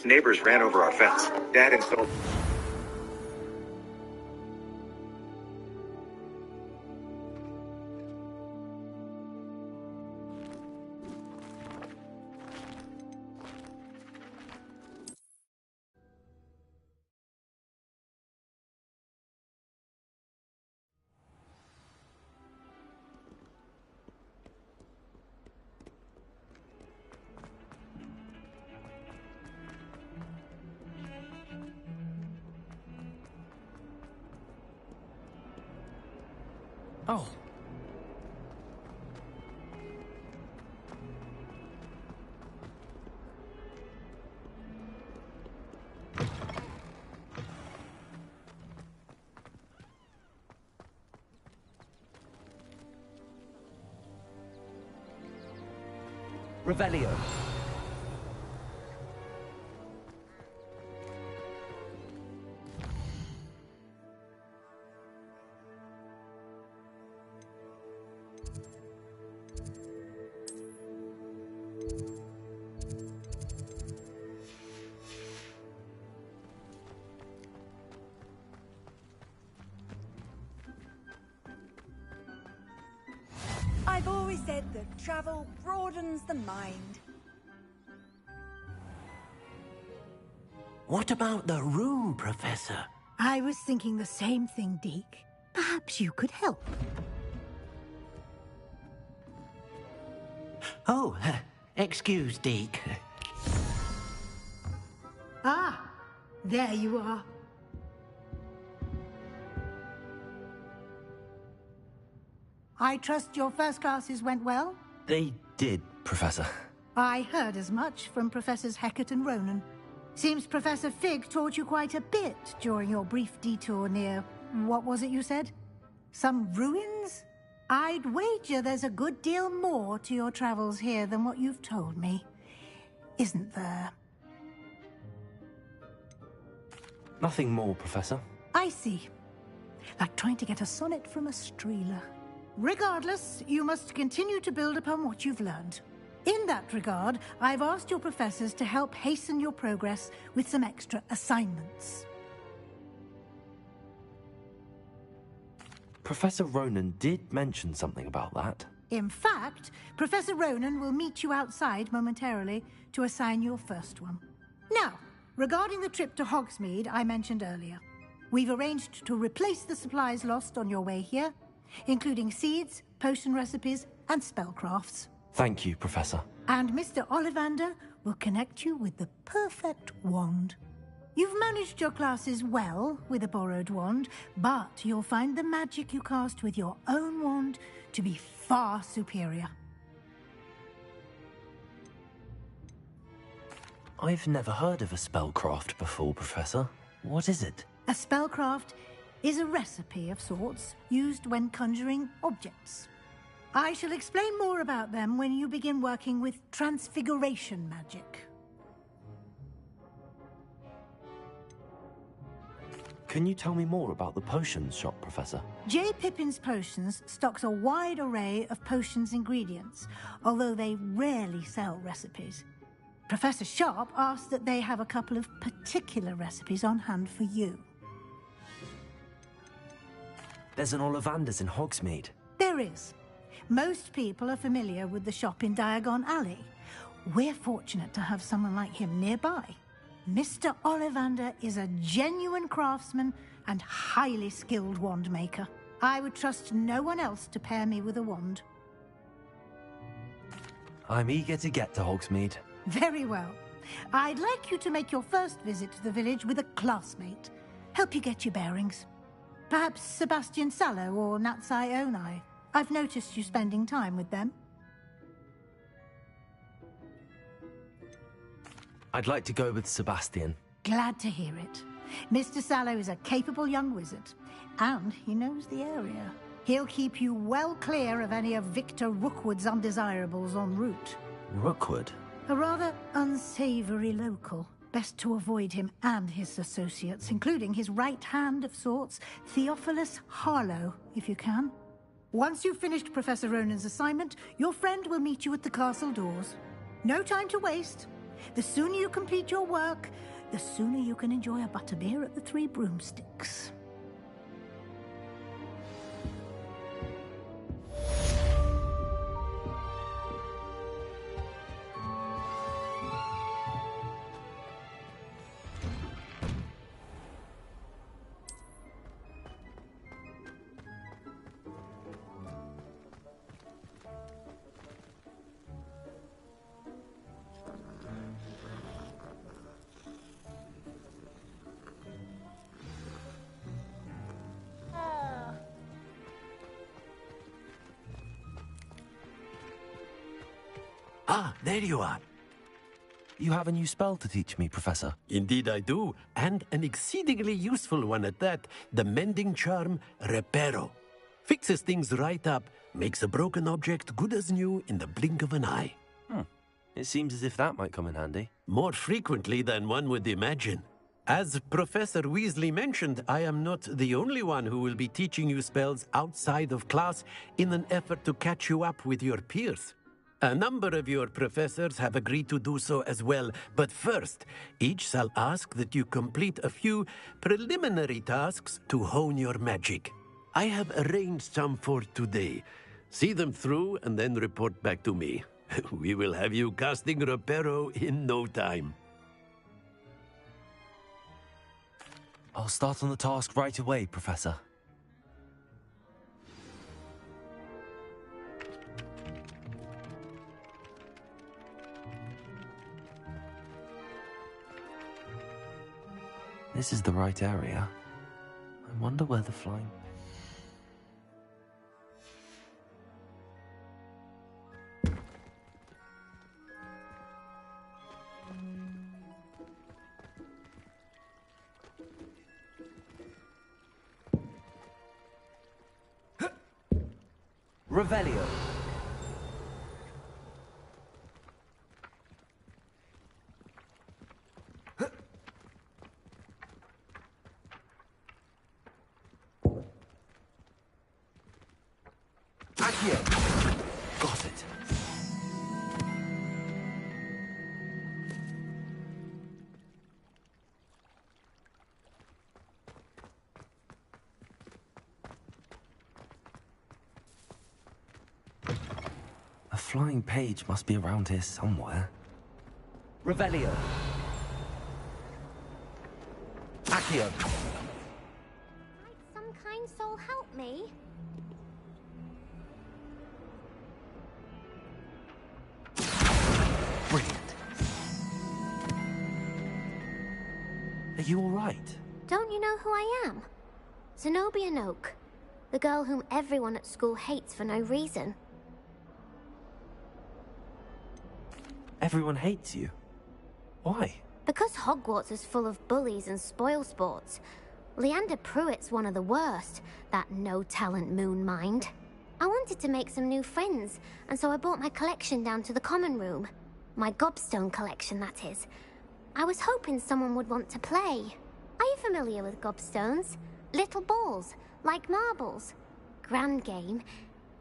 Neighbors ran over our fence. Dad installed... Oh. Revelio. I've always said that travel broadens the mind. What about the room, Professor? I was thinking the same thing, Deke. Perhaps you could help. Oh, excuse, Deke. Ah, there you are. I trust your first classes went well? They did, Professor. I heard as much from Professors Hecat and Ronan. Seems Professor Fig taught you quite a bit during your brief detour near... what was it you said? Some ruins? I'd wager there's a good deal more to your travels here than what you've told me. Isn't there? Nothing more, Professor. I see. Like trying to get a sonnet from a streeler. Regardless, you must continue to build upon what you've learned. In that regard, I've asked your professors to help hasten your progress with some extra assignments. Professor Ronan did mention something about that. In fact, Professor Ronan will meet you outside momentarily to assign your first one. Now, regarding the trip to Hogsmeade I mentioned earlier, we've arranged to replace the supplies lost on your way here, including seeds, potion recipes, and spellcrafts. Thank you, Professor. And Mr. Ollivander will connect you with the perfect wand. You've managed your classes well with a borrowed wand, but you'll find the magic you cast with your own wand to be far superior. I've never heard of a spellcraft before, Professor. What is it? A spellcraft is a recipe of sorts used when conjuring objects. I shall explain more about them when you begin working with transfiguration magic. Can you tell me more about the potions shop, Professor? J. Pippin's Potions stocks a wide array of potions ingredients, although they rarely sell recipes. Professor Sharp asked that they have a couple of particular recipes on hand for you. There's an Ollivander's in Hogsmeade. There is. Most people are familiar with the shop in Diagon Alley. We're fortunate to have someone like him nearby. Mr. Ollivander is a genuine craftsman and highly skilled wand maker. I would trust no one else to pair me with a wand. I'm eager to get to Hogsmeade. Very well. I'd like you to make your first visit to the village with a classmate. Help you get your bearings. Perhaps Sebastian Sallow or Natsai Onai. I've noticed you spending time with them. I'd like to go with Sebastian. Glad to hear it. Mr. Sallow is a capable young wizard, and he knows the area. He'll keep you well clear of any of Victor Rookwood's undesirables en route. Rookwood? A rather unsavory local. Best to avoid him and his associates, including his right hand of sorts, Theophilus Harlow, if you can. Once you've finished Professor Ronan's assignment, your friend will meet you at the castle doors. No time to waste. The sooner you complete your work, the sooner you can enjoy a butterbeer at the Three Broomsticks. Ah, there you are. You have a new spell to teach me, Professor. Indeed I do, and an exceedingly useful one at that. The mending charm, Reparo. Fixes things right up, makes a broken object good as new in the blink of an eye. It seems as if that might come in handy. More frequently than one would imagine. As Professor Weasley mentioned, I am not the only one who will be teaching you spells outside of class in an effort to catch you up with your peers. A number of your professors have agreed to do so as well, but first, each shall ask that you complete a few preliminary tasks to hone your magic. I have arranged some for today. See them through and then report back to me. We will have you casting Reparo in no time. I'll start on the task right away, Professor. This is the right area. I wonder where the flying... Revelio. Accio. Got it. A flying page must be around here somewhere. Revelio. Accio. Might some kind soul help me? Brilliant. Are you all right? Don't you know who I am? Zenobia Noak, the girl whom everyone at school hates for no reason. Everyone hates you. Why? Because Hogwarts is full of bullies and spoilsports. Leander Pruitt's one of the worst, that no-talent moon mind. I wanted to make some new friends, and so I brought my collection down to the common room. My gobstone collection, that is. I was hoping someone would want to play. Are you familiar with gobstones? Little balls, like marbles. Grand game.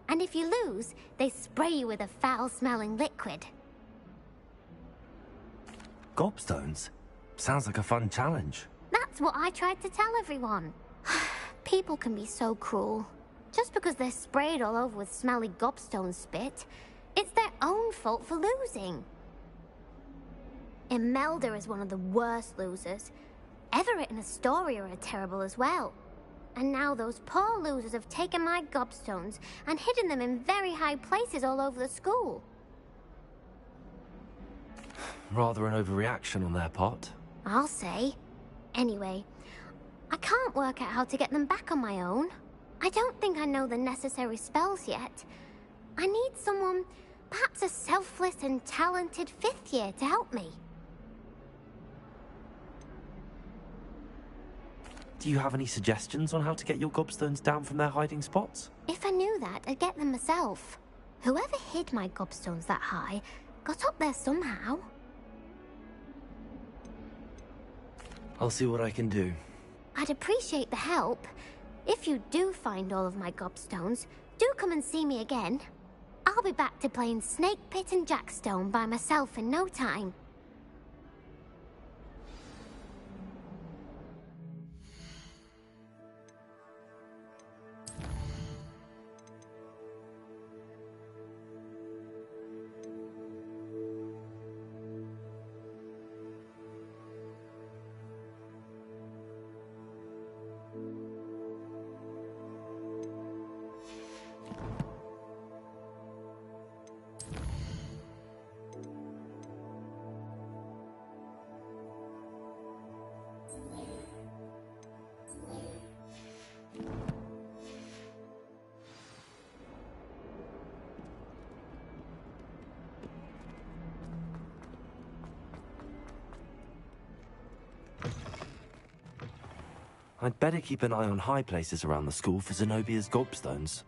And if you lose, they spray you with a foul-smelling liquid. Gobstones? Sounds like a fun challenge. That's what I tried to tell everyone. People can be so cruel. Just because they're sprayed all over with smelly gobstone spit, it's their own fault for losing. Imelda is one of the worst losers. Everett and Astoria are terrible as well. And now those poor losers have taken my gobstones and hidden them in very high places all over the school. Rather an overreaction on their part. I'll say. Anyway, I can't work out how to get them back on my own. I don't think I know the necessary spells yet. I need someone, perhaps a selfless and talented 5th year to help me. Do you have any suggestions on how to get your gobstones down from their hiding spots? If I knew that, I'd get them myself. Whoever hid my gobstones that high got up there somehow. I'll see what I can do. I'd appreciate the help. If you do find all of my gobstones, do come and see me again. I'll be back to playing Snake Pit and Jackstone by myself in no time. I'd better keep an eye on high places around the school for Zenobia's gobstones.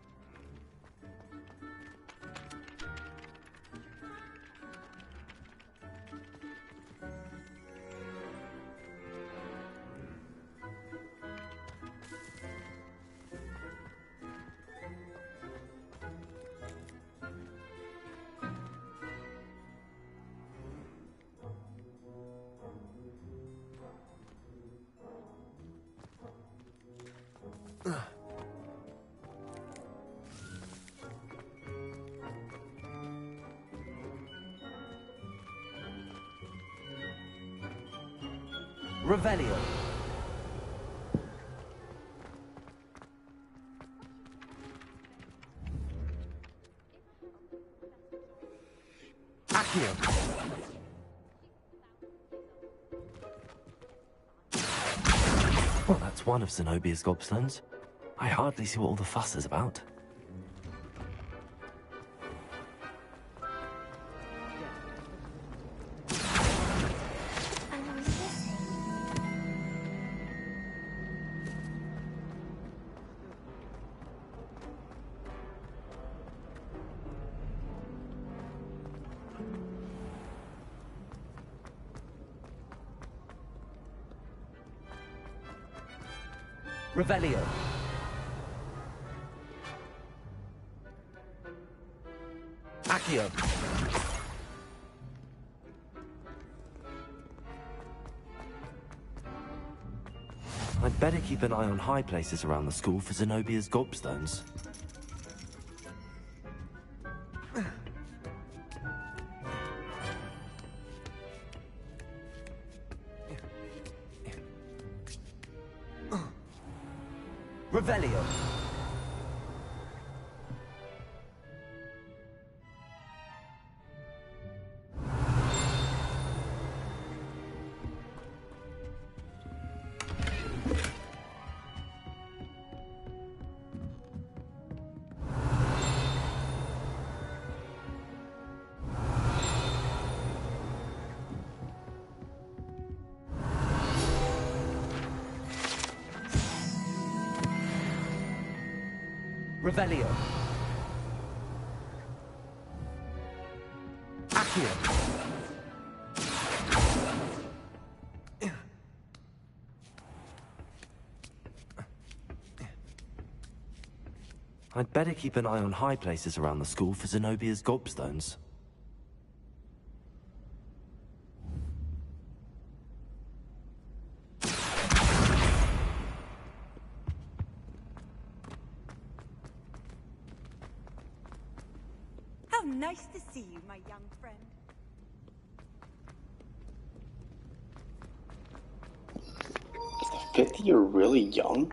Revelio. Accio. Well, that's one of Zenobia's gobstones. I hardly see what all the fuss is about. Revelio. Accio. I'd better keep an eye on high places around the school for Zenobia's gobstones. Revelio. Revelio. Accio. I'd better keep an eye on high places around the school for Zenobia's gobstones. How nice to see you, my young friend. Is the 5th year really young?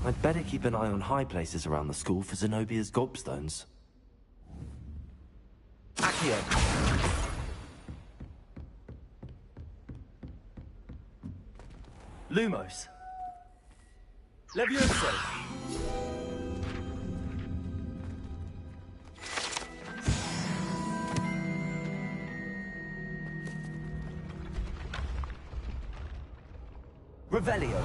I'd better keep an eye on high places around the school for Zenobia's gobstones. Accio! Lumos! Levioso! Revelio!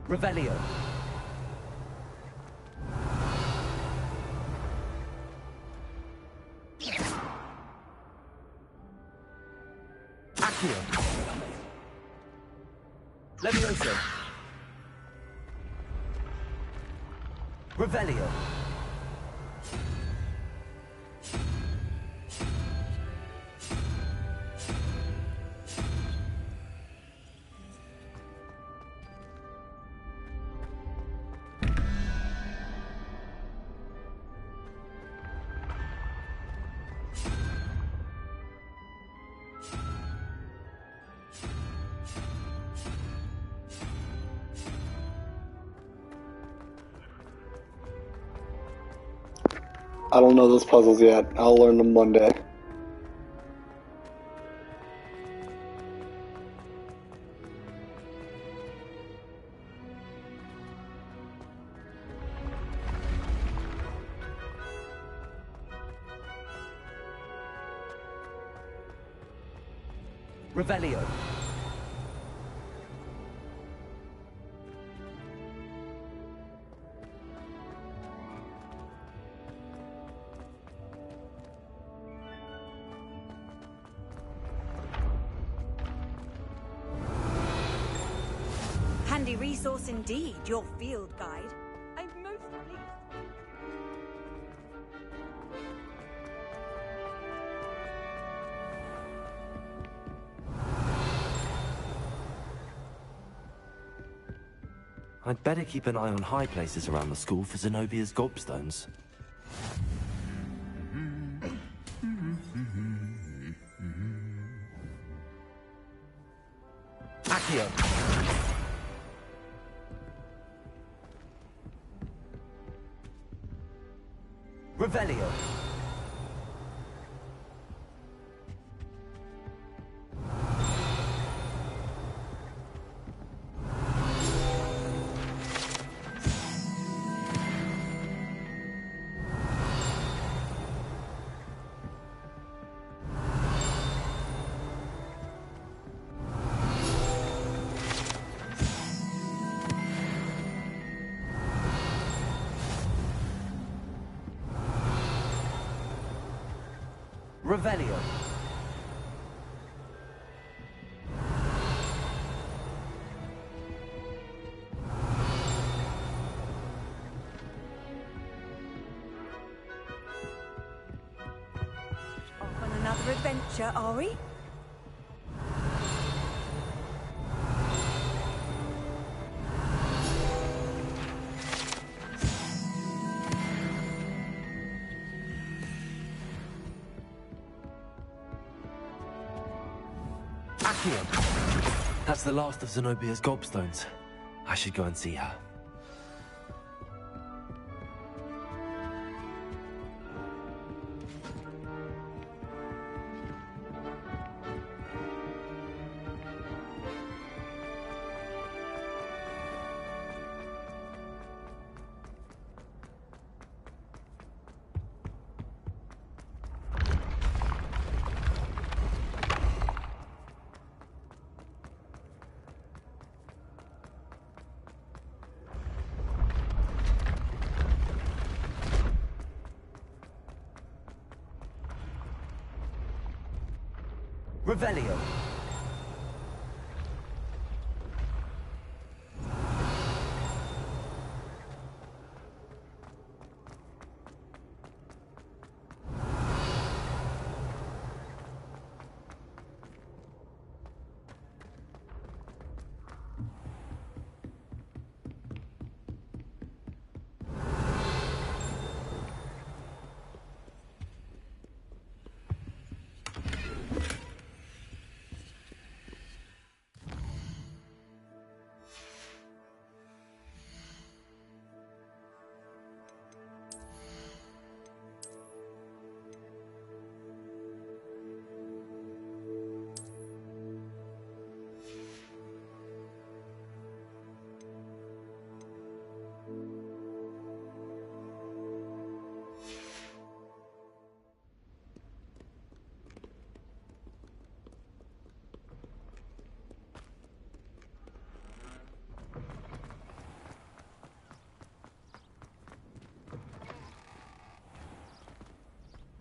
Revelio. Accio. Levioso. Revelio. I don't know those puzzles yet. I'll learn them one day. Revelio. Handy resource indeed, your field guide. I'm most pleased. I'd better keep an eye on high places around the school for Zenobia's gobstones. Accio! Revelio. Revelio. Off on another adventure, are we? Accio! That's the last of Zenobia's gobstones. I should go and see her. Revelio.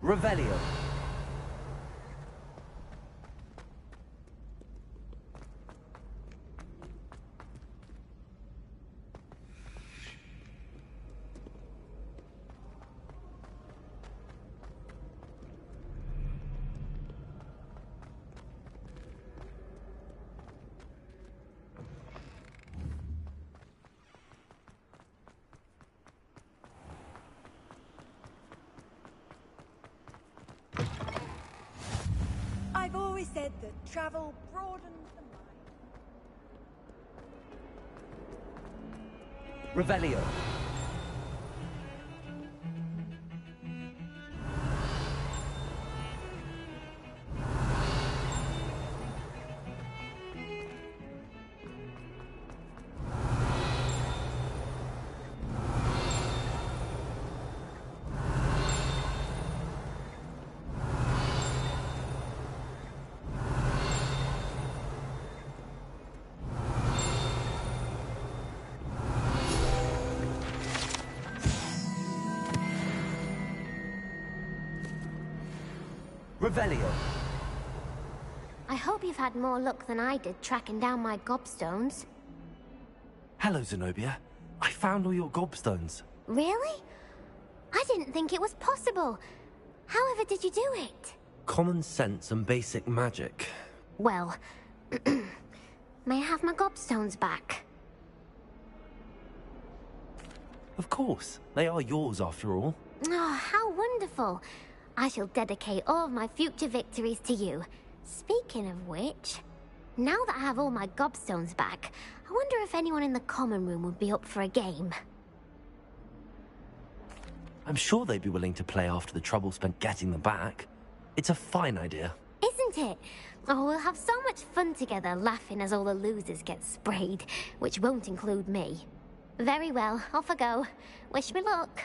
Revelio. I've always said that travel broadens the mind. Revelio. Revelio. I hope you've had more luck than I did tracking down my gobstones. Hello, Zenobia. I found all your gobstones. Really? I didn't think it was possible. However did you do it? Common sense and basic magic. Well, may I have my gobstones back? Of course. They are yours after all. Oh, how wonderful. I shall dedicate all of my future victories to you. Speaking of which, now that I have all my gobstones back, I wonder if anyone in the common room would be up for a game. I'm sure they'd be willing to play after the trouble spent getting them back. It's a fine idea. Isn't it? Oh, we'll have so much fun together laughing as all the losers get sprayed, which won't include me. Very well, off I go. Wish me luck.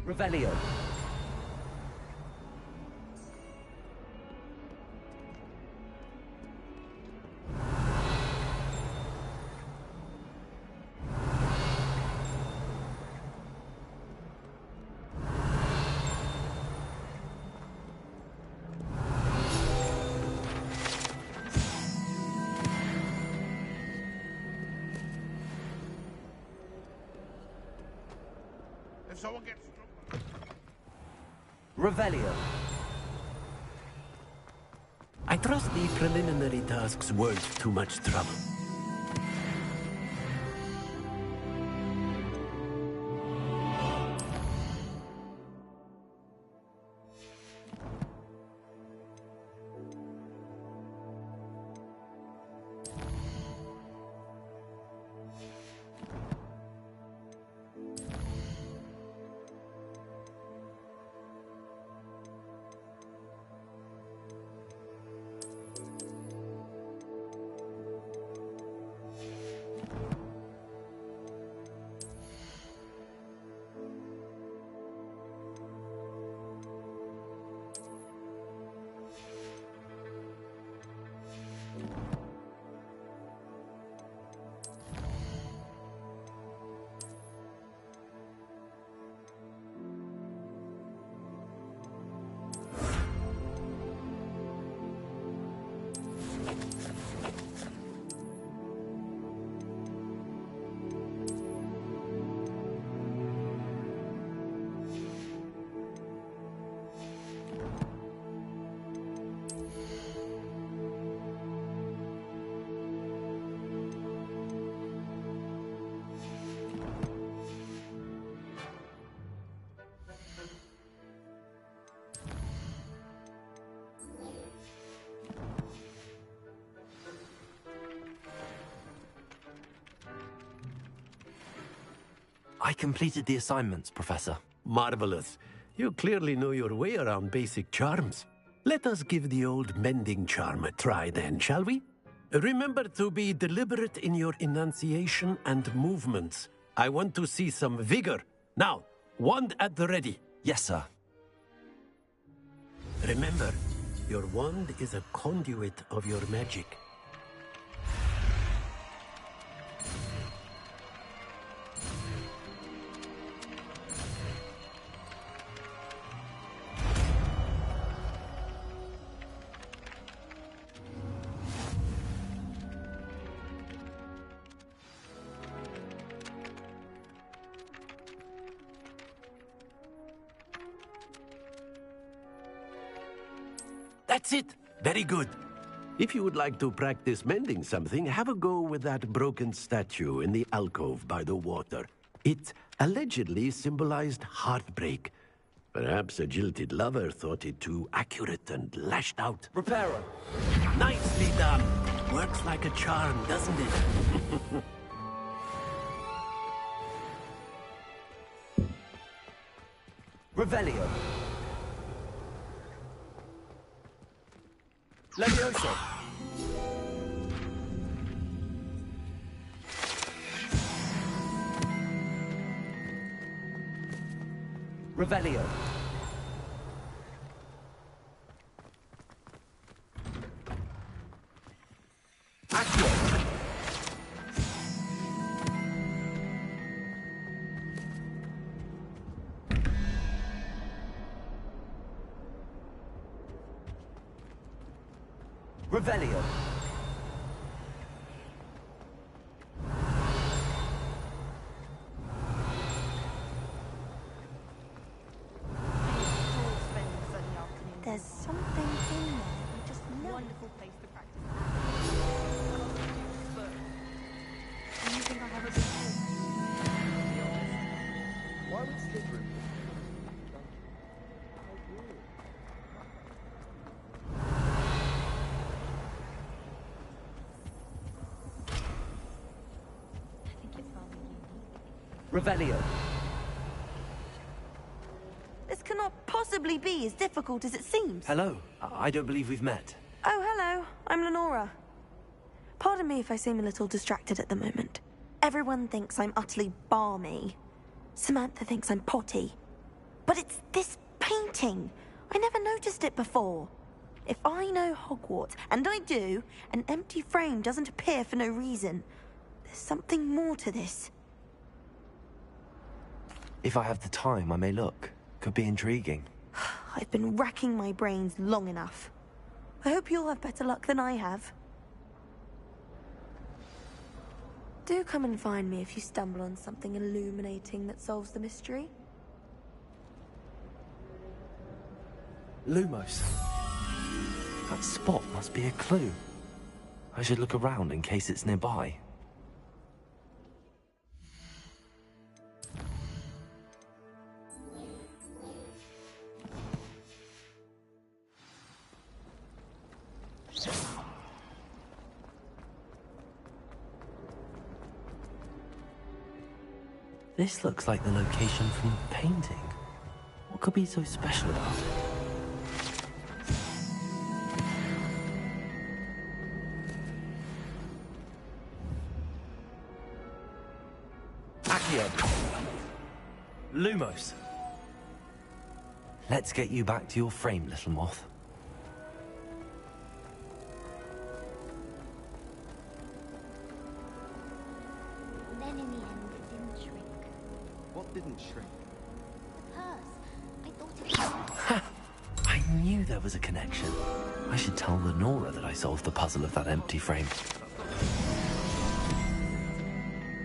Revelio. If someone gets Revelio. I trust the preliminary tasks weren't too much trouble. I completed the assignments, Professor. Marvelous. You clearly know your way around basic charms. Let us give the old mending charm a try then, shall we? Remember to be deliberate in your enunciation and movements. I want to see some vigor. Now, wand at the ready. Yes, sir. Remember, your wand is a conduit of your magic. That's it. Very good. If you would like to practice mending something, have a go with that broken statue in the alcove by the water. It allegedly symbolized heartbreak. Perhaps a jilted lover thought it too accurate and lashed out. Reparo. Nicely done. Works like a charm, doesn't it? Revelio. Levioso. Revelio. Accio. Revelio. There's something in there. You just know. Wonderful place to practice. Do you think I have a good Why would Slytherin? I think it's rather unique. Revelio. This cannot possibly be as difficult as it seems. Hello. I don't believe we've met. Oh, hello. I'm Lenora. Pardon me if I seem a little distracted at the moment. Everyone thinks I'm utterly balmy. Samantha thinks I'm potty. But it's this painting. I never noticed it before. If I know Hogwarts, and I do, an empty frame doesn't appear for no reason. There's something more to this. If I have the time, I may look. Could be intriguing. I've been racking my brains long enough. I hope you'll have better luck than I have. Do come and find me if you stumble on something illuminating that solves the mystery. Lumos. That spot must be a clue. I should look around in case it's nearby. This looks like the location from the painting. What could be so special about it? Accio. Lumos. Let's get you back to your frame, little moth. Then in the end, it didn't shrink. What didn't shrink? The purse. I thought it was... I knew there was a connection. I should tell Lenora that I solved the puzzle of that empty frame.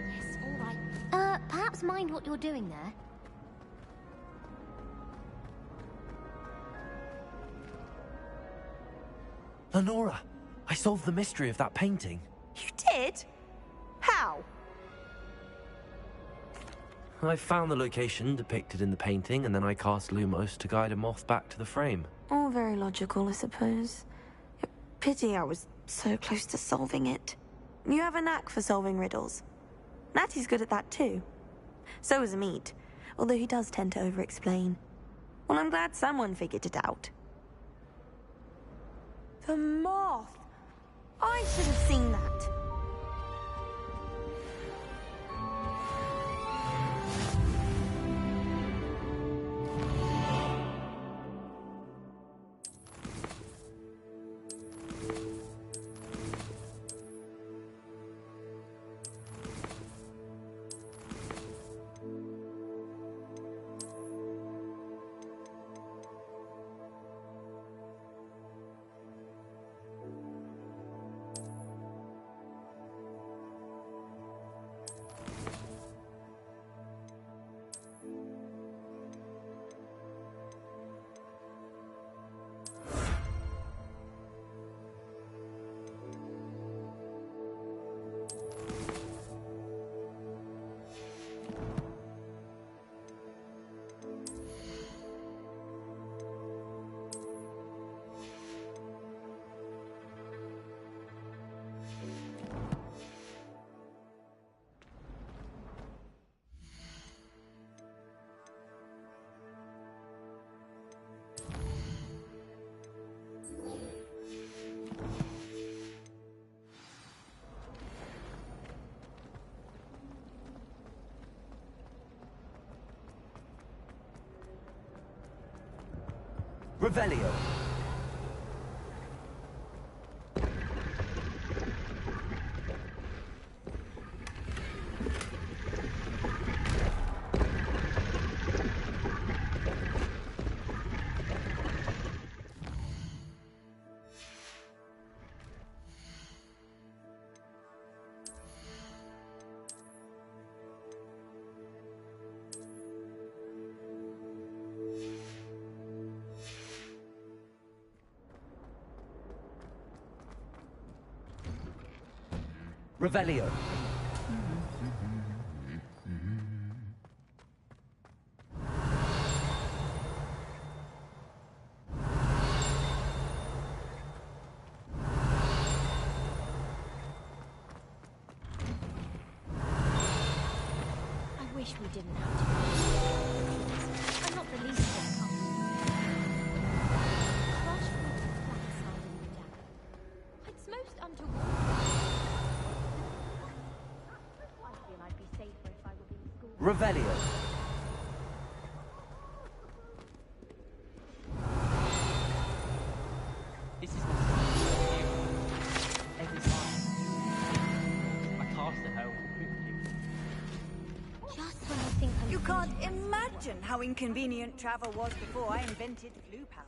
Yes, all right. Perhaps mind what you're doing there. Lenora, I solved the mystery of that painting. You did? How? I found the location depicted in the painting, and then I cast Lumos to guide a moth back to the frame. All very logical, I suppose. Pity I was so close to solving it. You have a knack for solving riddles. Natty's good at that too. So is Amit, although he does tend to over-explain. Well, I'm glad someone figured it out. The moth! I should have seen that. Revelio. Revelio. I wish we didn't have to. I'm not the least bit comfortable. Crush fruit to the flat side of the dagger. It's most untoward. I feel I'd be safer if I were being schooled. Revelio. This is the every time I cast at her quickly. Just when I think I'm You can't finished. imagine how inconvenient travel was before I invented glue powder.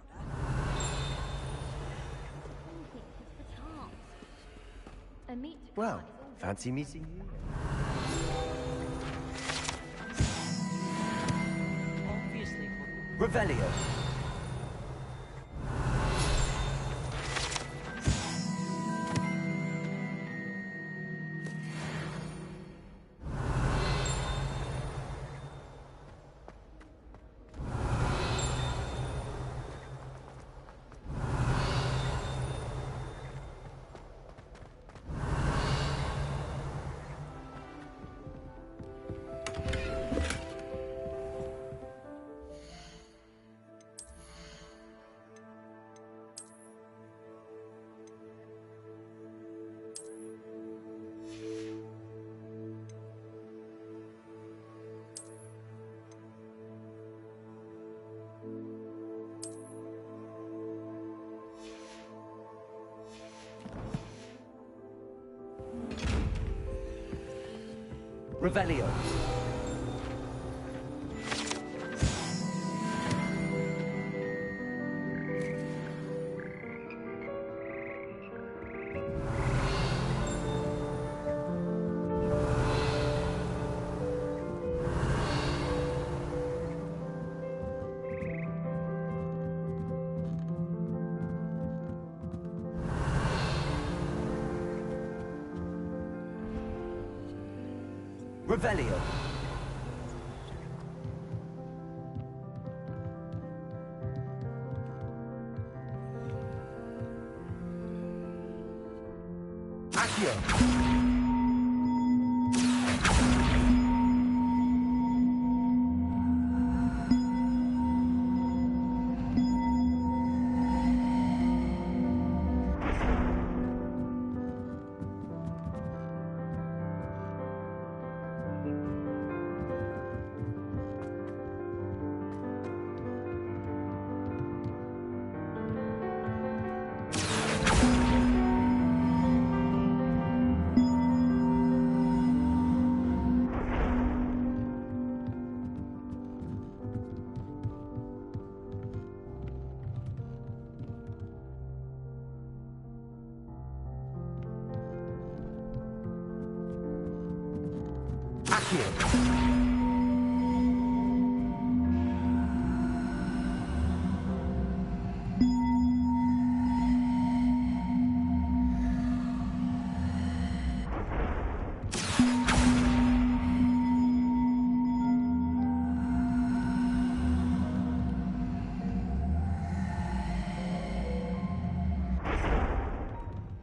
It's the task. A meet Well, fancy meeting you? Obviously, Revelio. Revelio. Revelio. Accio. Accio.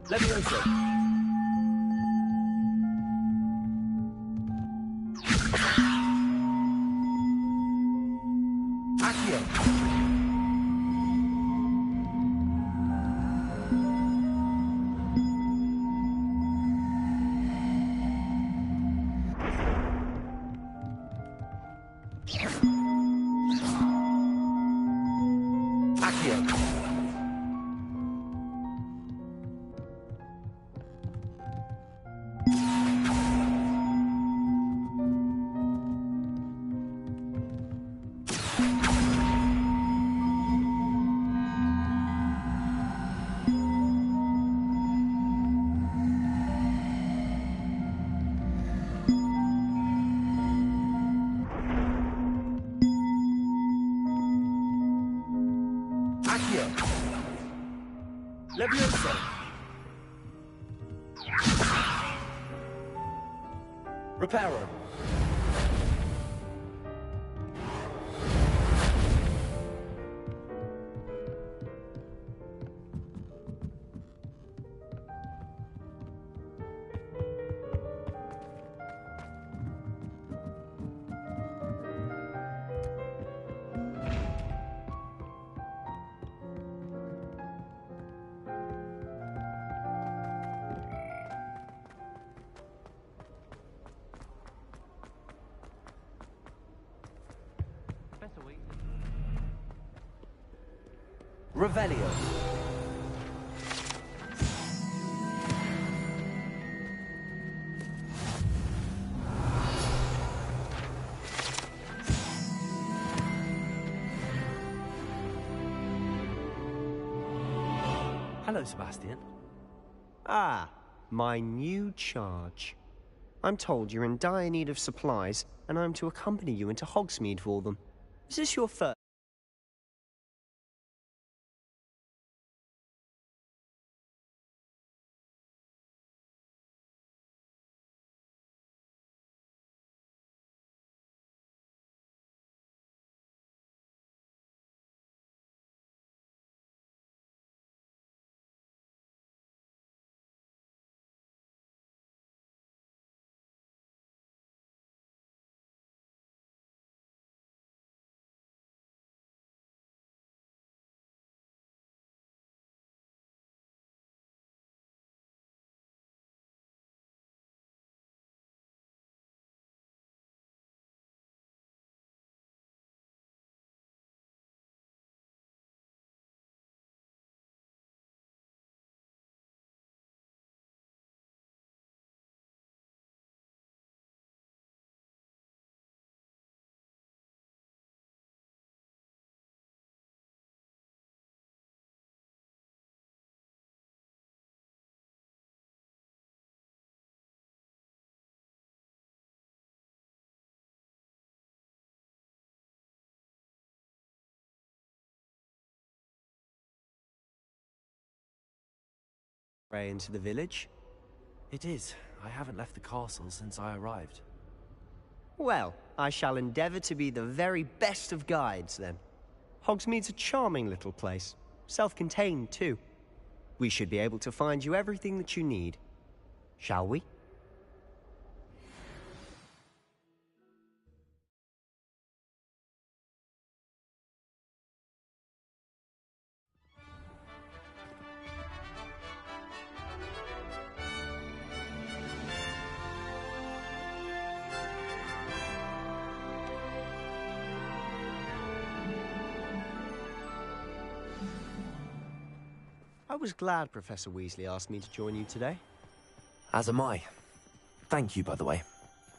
Levioso. Accio. Accio. Accio. Levioso. Reparo. Professor Weasley. Revelio. Hello, Sebastian. Ah, my new charge. I'm told you're in dire need of supplies, and I'm to accompany you into Hogsmeade for them. Is this your first? Way into the village? It is. I haven't left the castle since I arrived. Well, I shall endeavour to be the very best of guides, then. Hogsmeade's a charming little place. Self-contained, too. We should be able to find you everything that you need. Shall we? I was glad Professor Weasley asked me to join you today. As am I. Thank you, by the way.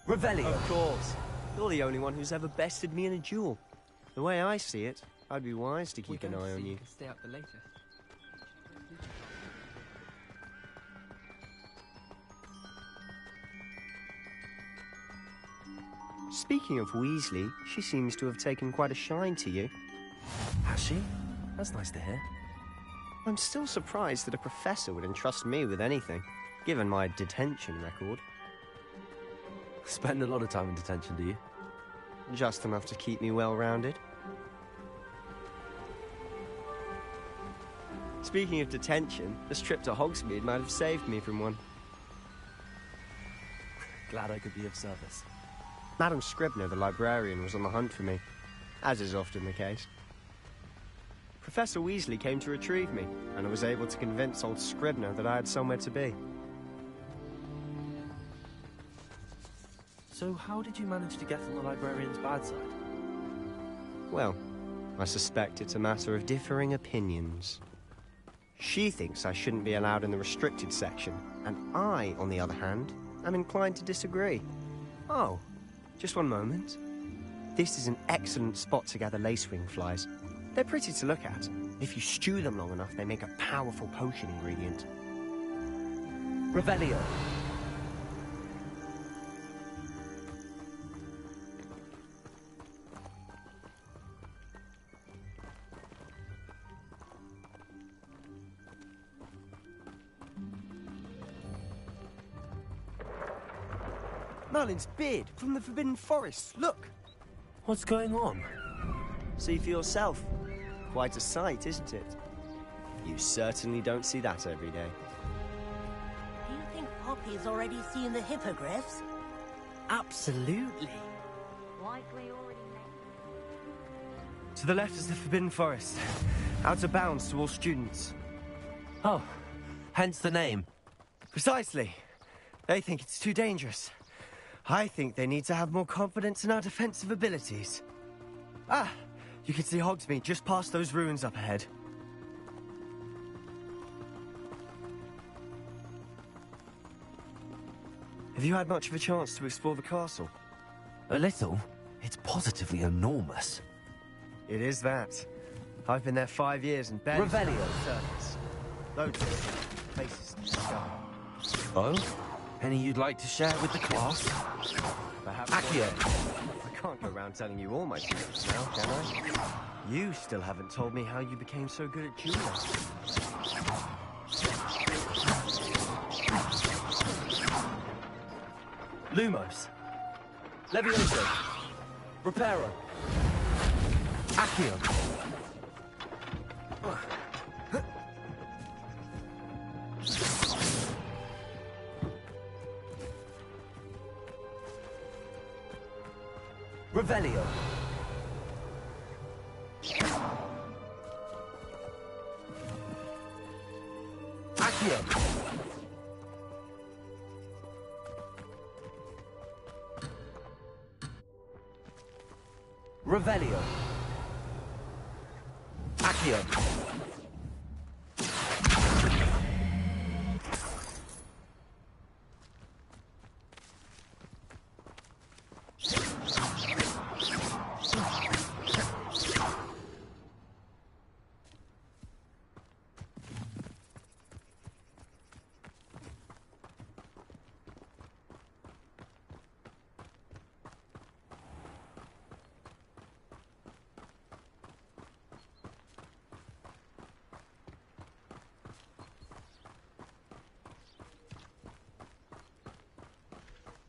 Revelio. Of course. You're the only one who's ever bested me in a duel. The way I see it, I'd be wise to keep an eye on you. Stay up the latest. Speaking of Weasley, she seems to have taken quite a shine to you. Has she? That's nice to hear. I'm still surprised that a professor would entrust me with anything, given my detention record. Spend a lot of time in detention, do you? Just enough to keep me well-rounded. Speaking of detention, this trip to Hogsmeade might have saved me from one. Glad I could be of service. Madam Scribner, the librarian, was on the hunt for me, as is often the case. Professor Weasley came to retrieve me, and I was able to convince old Scribner that I had somewhere to be. So how did you manage to get on the librarian's bad side? Well, I suspect it's a matter of differing opinions. She thinks I shouldn't be allowed in the restricted section, and I, on the other hand, am inclined to disagree. Oh, just one moment. This is an excellent spot to gather lacewing flies. They're pretty to look at. If you stew them long enough, they make a powerful potion ingredient. Revelio. Merlin's beard from the Forbidden Forest. Look! What's going on? See for yourself. Quite a sight, isn't it? You certainly don't see that every day. Do you think Poppy's already seen the hippogriffs? Absolutely. Likely already To the left is the Forbidden Forest. Out of bounds to all students. Oh, hence the name. Precisely. They think it's too dangerous. I think they need to have more confidence in our defensive abilities. Ah, you can see Hogsmeade just past those ruins up ahead. Have you had much of a chance to explore the castle? A little. It's positively enormous. It is that. I've been there 5 years and barely... Revelio. Surface. Loads of places to discover. Oh? Any you'd like to share with the class? Perhaps... Accio. I can't go around telling you all my secrets now, can I? You still haven't told me how you became so good at judo. Lumos. Levioso. Reparo. Accio. Revelio. Accio. Revelio. Accio.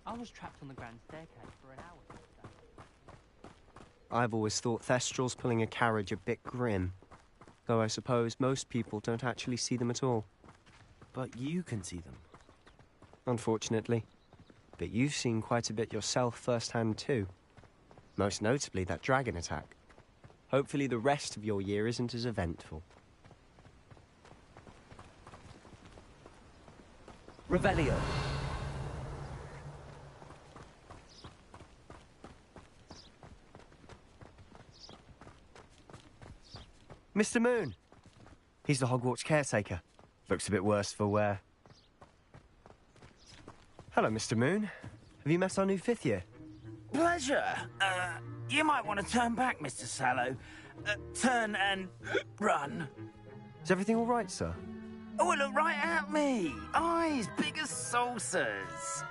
I was trapped on the grand staircase for an hour today. I've always thought Thestrals pulling a carriage a bit grim. Though I suppose most people don't actually see them at all. But you can see them. Unfortunately. But you've seen quite a bit yourself firsthand too. Most notably that dragon attack. Hopefully the rest of your year isn't as eventful. Revelio. Mr. Moon! He's the Hogwarts caretaker. Looks a bit worse for wear. Hello, Mr. Moon. Have you met our new 5th year? Pleasure. You might want to turn back, Mr. Sallow. Turn and run. Is everything all right, sir? Oh, look right at me. Eyes big as saucers.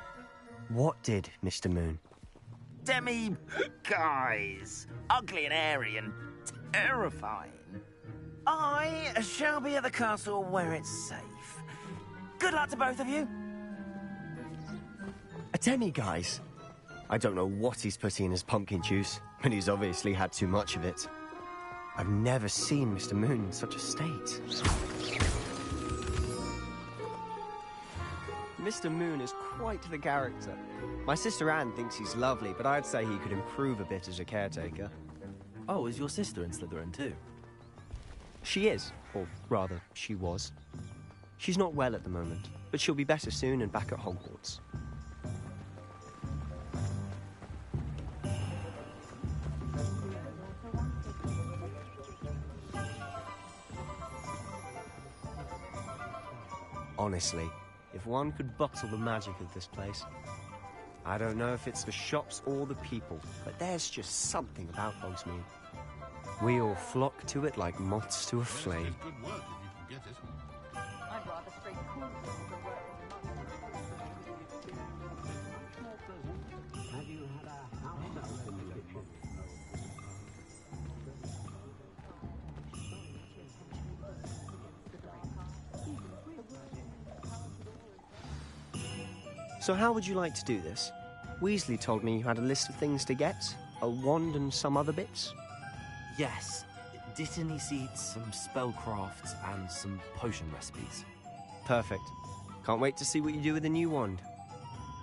What did, Mr. Moon? Demi... guys. Ugly and airy and terrifying. I shall be at the castle where it's safe. Good luck to both of you. A demi-guise? I don't know what he's putting in his pumpkin juice, but he's obviously had too much of it. I've never seen Mr. Moon in such a state. Mr. Moon is quite the character. My sister Anne thinks he's lovely, but I'd say he could improve a bit as a caretaker. Oh, is your sister in Slytherin too? She is, or rather, she was. She's not well at the moment, but she'll be better soon and back at Hogwarts. Honestly, if one could bottle the magic of this place. I don't know if it's the shops or the people, but there's just something about Hogsmeade. We all flock to it like moths to a flame. Good work if you can get it. I'd rather straight cool than work. Have you had a house simulation? So how would you like to do this? Weasley told me you had a list of things to get, a wand and some other bits. Yes. Dittany seeds, some spellcrafts, and some potion recipes. Perfect. Can't wait to see what you do with the new wand.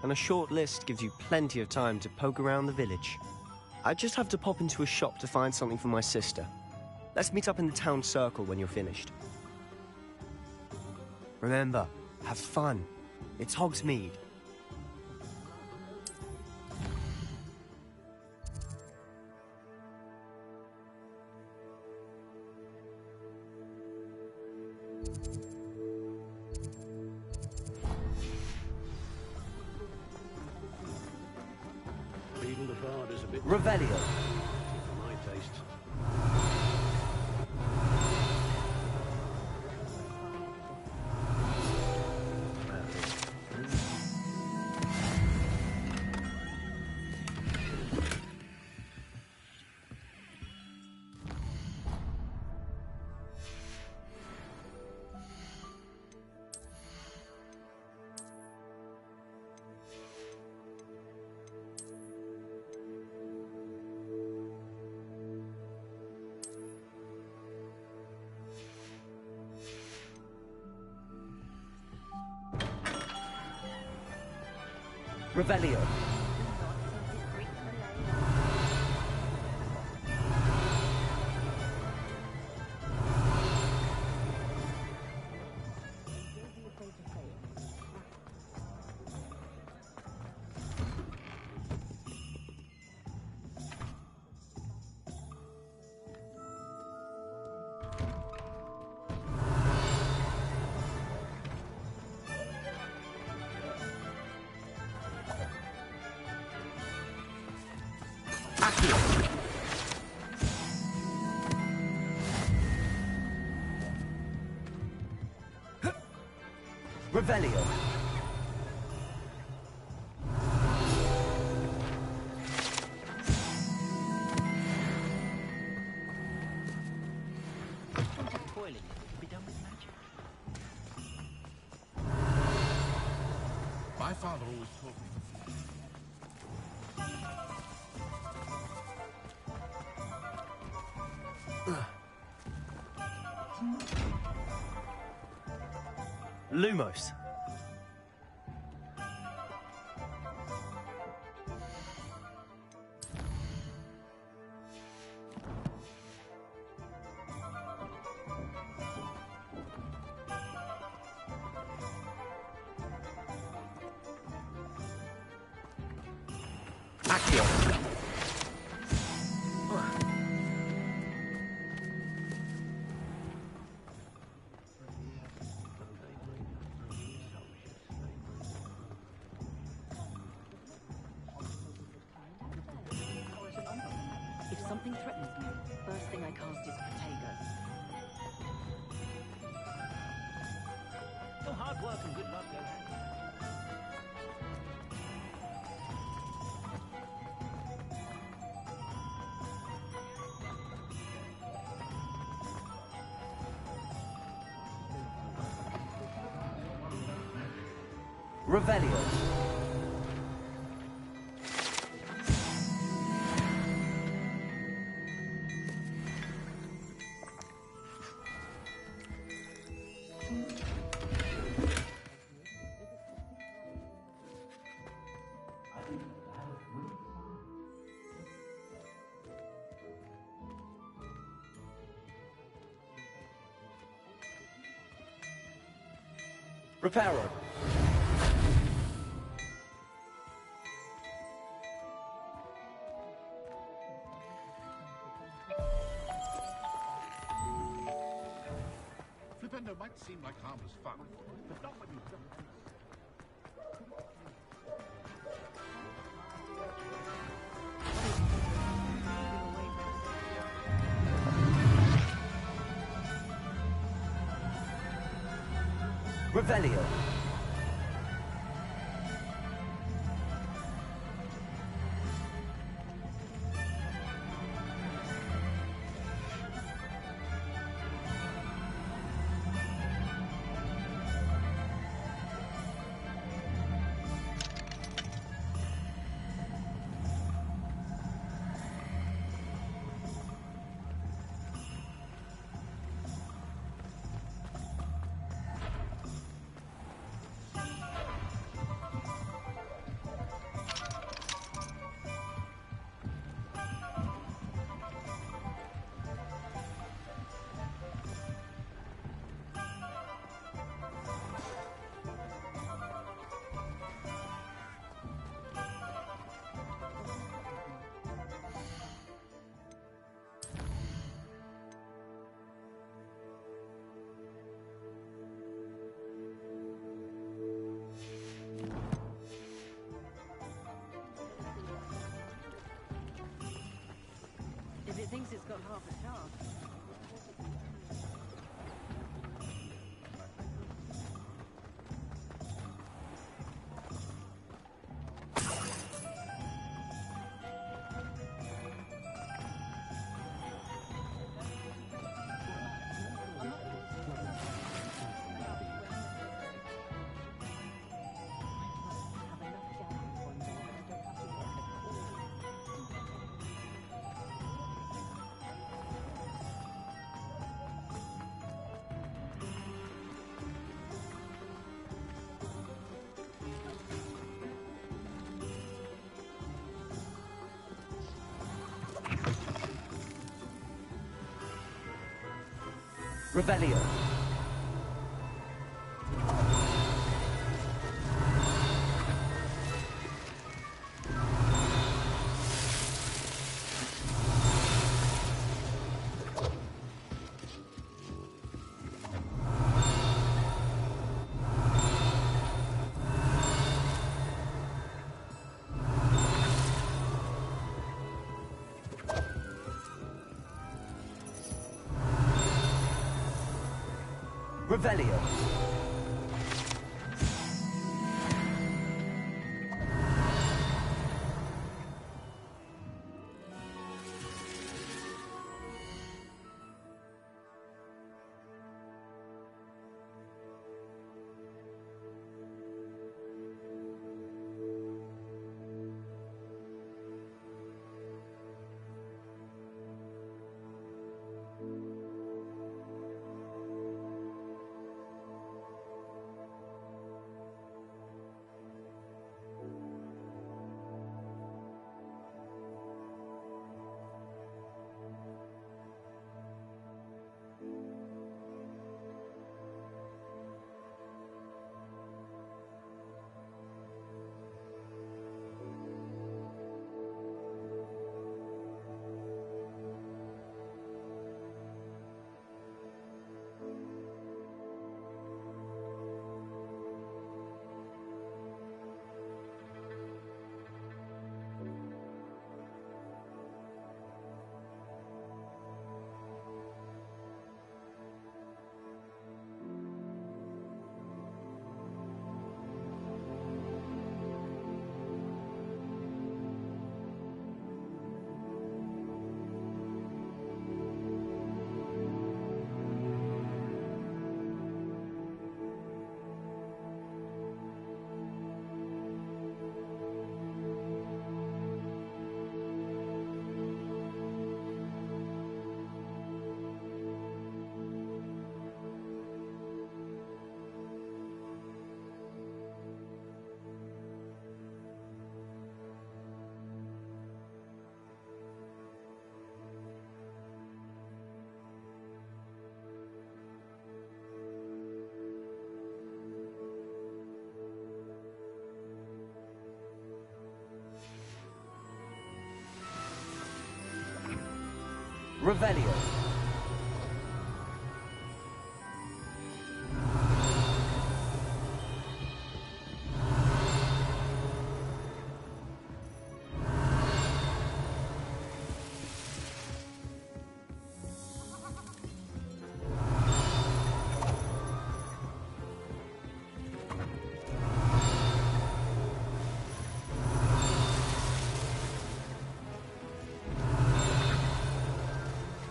And a short list gives you plenty of time to poke around the village. I just have to pop into a shop to find something for my sister. Let's meet up in the town circle when you're finished. Remember, have fun. It's Hogsmeade. Even the bard is a bit Revelio. for my taste. Revelio. Revelio. Toiling to be done with magic. My father always taught me. Lumos. Accio. If something threatens me, first thing I cast is Protego. So hard work and good luck go hand in hand. Revelio. Reparo. Flipendo might seem like harmless fun, but not when you don't. Revelio. If it thinks it's got half a chance. Revelio. Revelio. Revelio.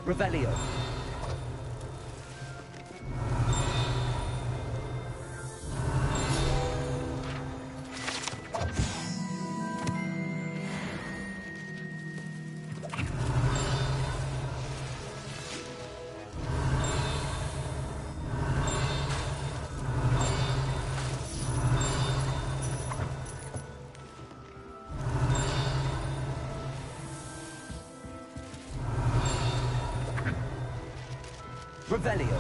Revelio. Revelio.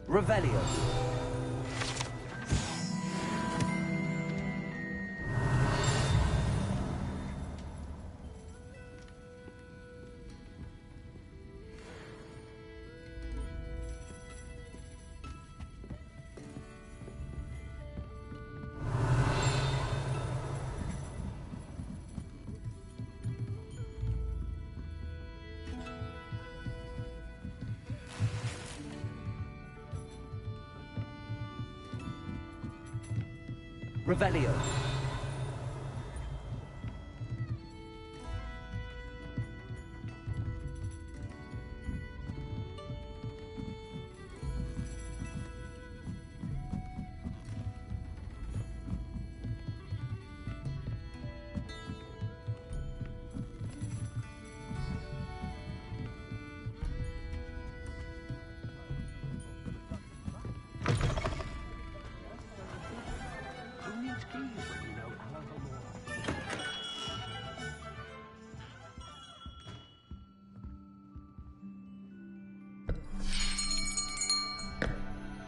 Revelio. Revelio.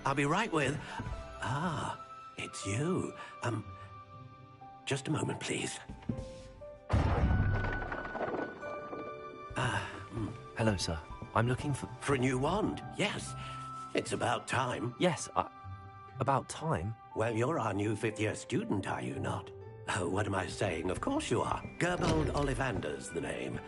I'll be right with... Ah, it's you. Just a moment, please. Hello, sir. I'm looking for... For a new wand, yes. It's about time. Yes, about time? Well, you're our new fifth-year student, are you not? Oh, what am I saying? Of course you are. Gerbold Ollivander's the name.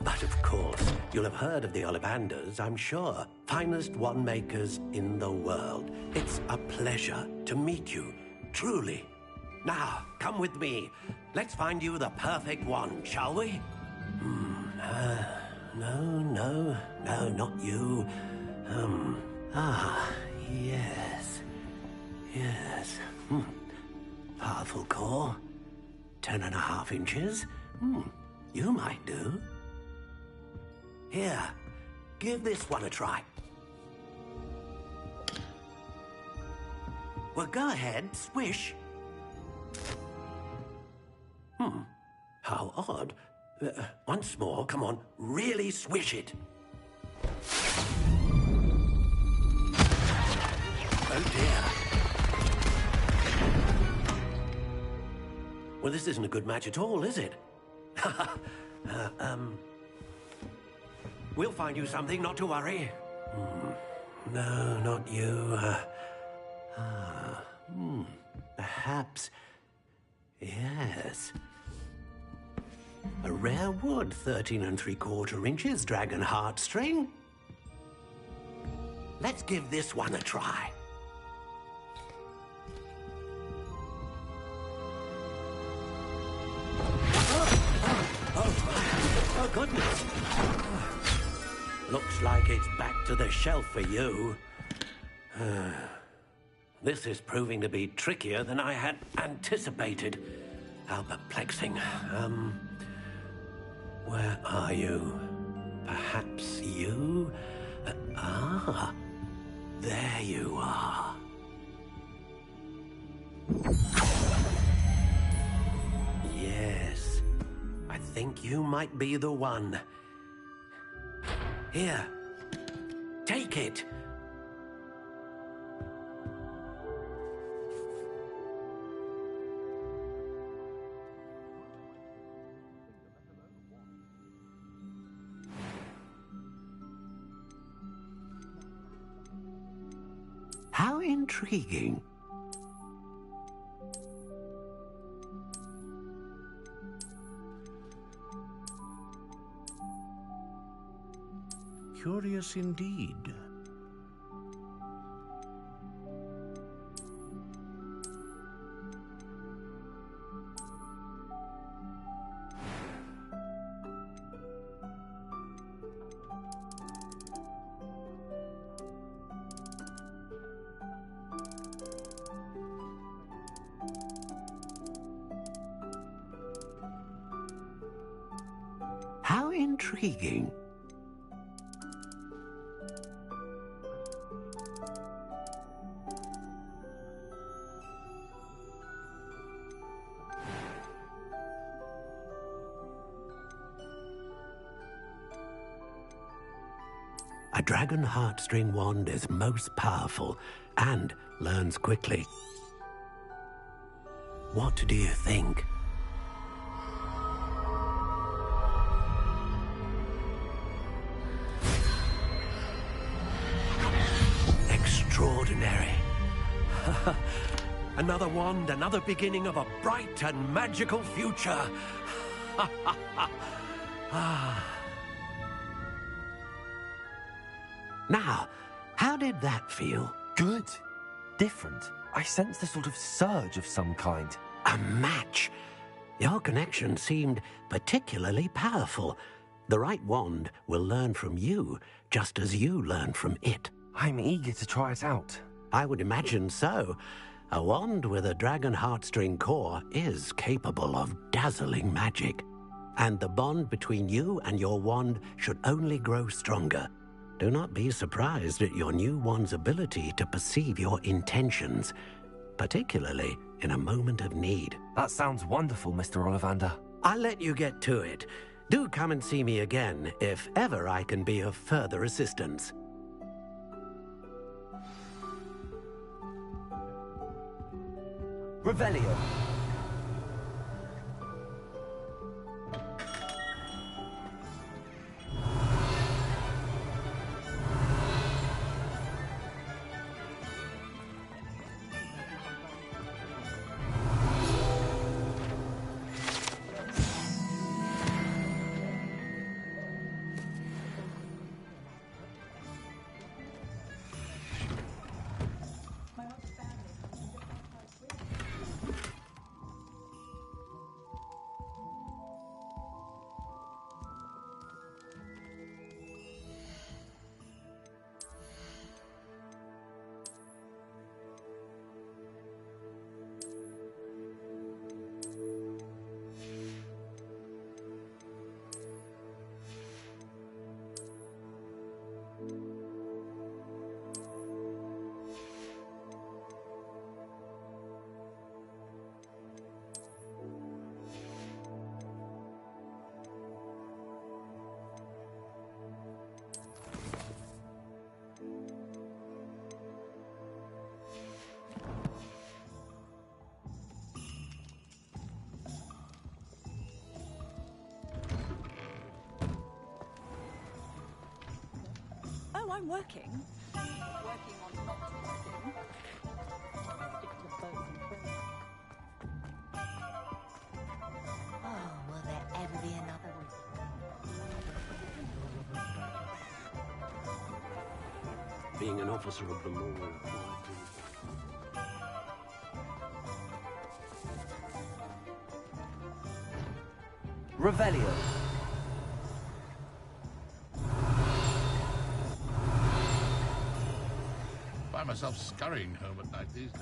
But of course, you'll have heard of the Ollivanders, I'm sure. Finest wand makers in the world. It's a pleasure to meet you, truly. Now, come with me. Let's find you the perfect wand, shall we? No, not you. Yes. Powerful core. 10.5 inches. You might do. Here, give this one a try. Well, go ahead, swish. How odd. Once more, come on, really swish it. Oh dear. Well, this isn't a good match at all, is it? We'll find you something, not to worry. No, not you. Perhaps... Yes. A rare wood, 13 3/4 inches, dragon heartstring. Let's give this one a try. Looks like it's back to the shelf for you. This is proving to be trickier than I had anticipated. How perplexing. Where are you? Perhaps you? There you are. Yes, I think you might be the one. Here, take it. How intriguing. Curious indeed. How intriguing. A dragon heartstring wand is most powerful and learns quickly. What do you think? Extraordinary. Another wand, another beginning of a bright and magical future. Now, how did that feel? Good. Different. I sensed a sort of surge of some kind. A match. Your connection seemed particularly powerful. The right wand will learn from you, just as you learn from it. I'm eager to try it out. I would imagine so. A wand with a dragon heartstring core is capable of dazzling magic. And the bond between you and your wand should only grow stronger. Do not be surprised at your new wand's ability to perceive your intentions, particularly in a moment of need. That sounds wonderful, Mr. Ollivander. I'll let you get to it. Do come and see me again if ever I can be of further assistance. Revelio. Oh, I'm working. Working on not working. Oh, will there ever be another one? Being an officer of the law. Revelio. find myself scurrying home at night these days.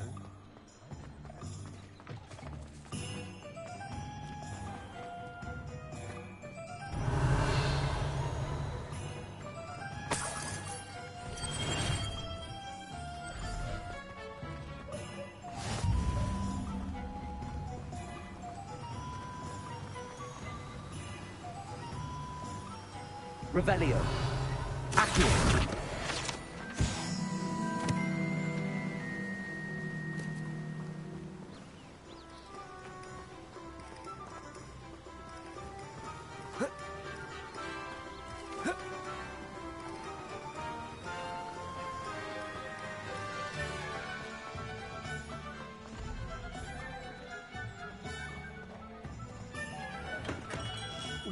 Revelio. Accio.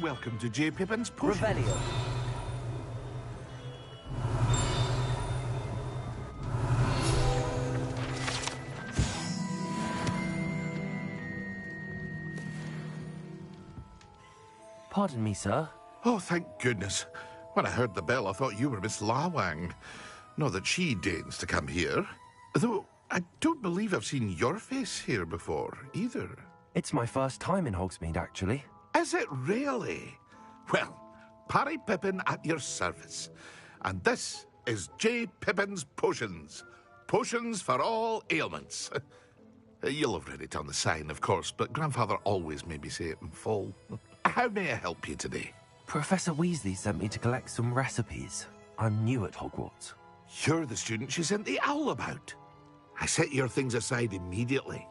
Welcome to J. Pippin's Potions. Revelio. Pardon me, sir. Oh, thank goodness. When I heard the bell, I thought you were Miss Lawang. Not that she deigns to come here. Though I don't believe I've seen your face here before, either. It's my first time in Hogsmeade, actually. Is it really? Well, Parry Pippin at your service. And this is J. Pippin's Potions. Potions for all ailments. You'll have read it on the sign, of course, but Grandfather always made me say it in full. How may I help you today? Professor Weasley sent me to collect some recipes. I'm new at Hogwarts. You're the student she sent the owl about. I set your things aside immediately.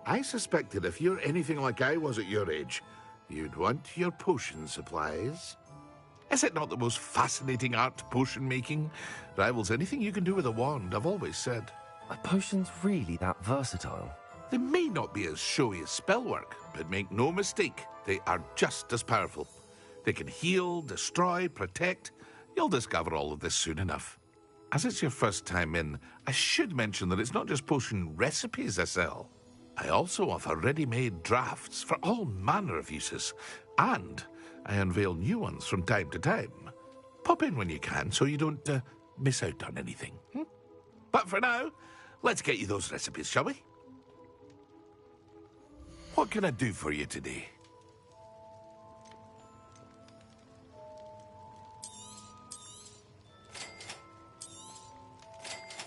I suspected if you're anything like I was at your age, you'd want your potion supplies. Is it not the most fascinating art, potion making? Rivals anything you can do with a wand, I've always said. Are potions really that versatile? They may not be as showy as spellwork, but make no mistake, they are just as powerful. They can heal, destroy, protect. You'll discover all of this soon enough. As it's your first time in, I should mention that it's not just potion recipes I sell. I also offer ready-made drafts for all manner of uses, and I unveil new ones from time to time. Pop in when you can so you don't miss out on anything. But for now, let's get you those recipes, shall we? What can I do for you today?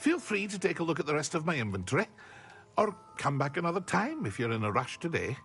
Feel free to take a look at the rest of my inventory, or come back another time if you're in a rush today.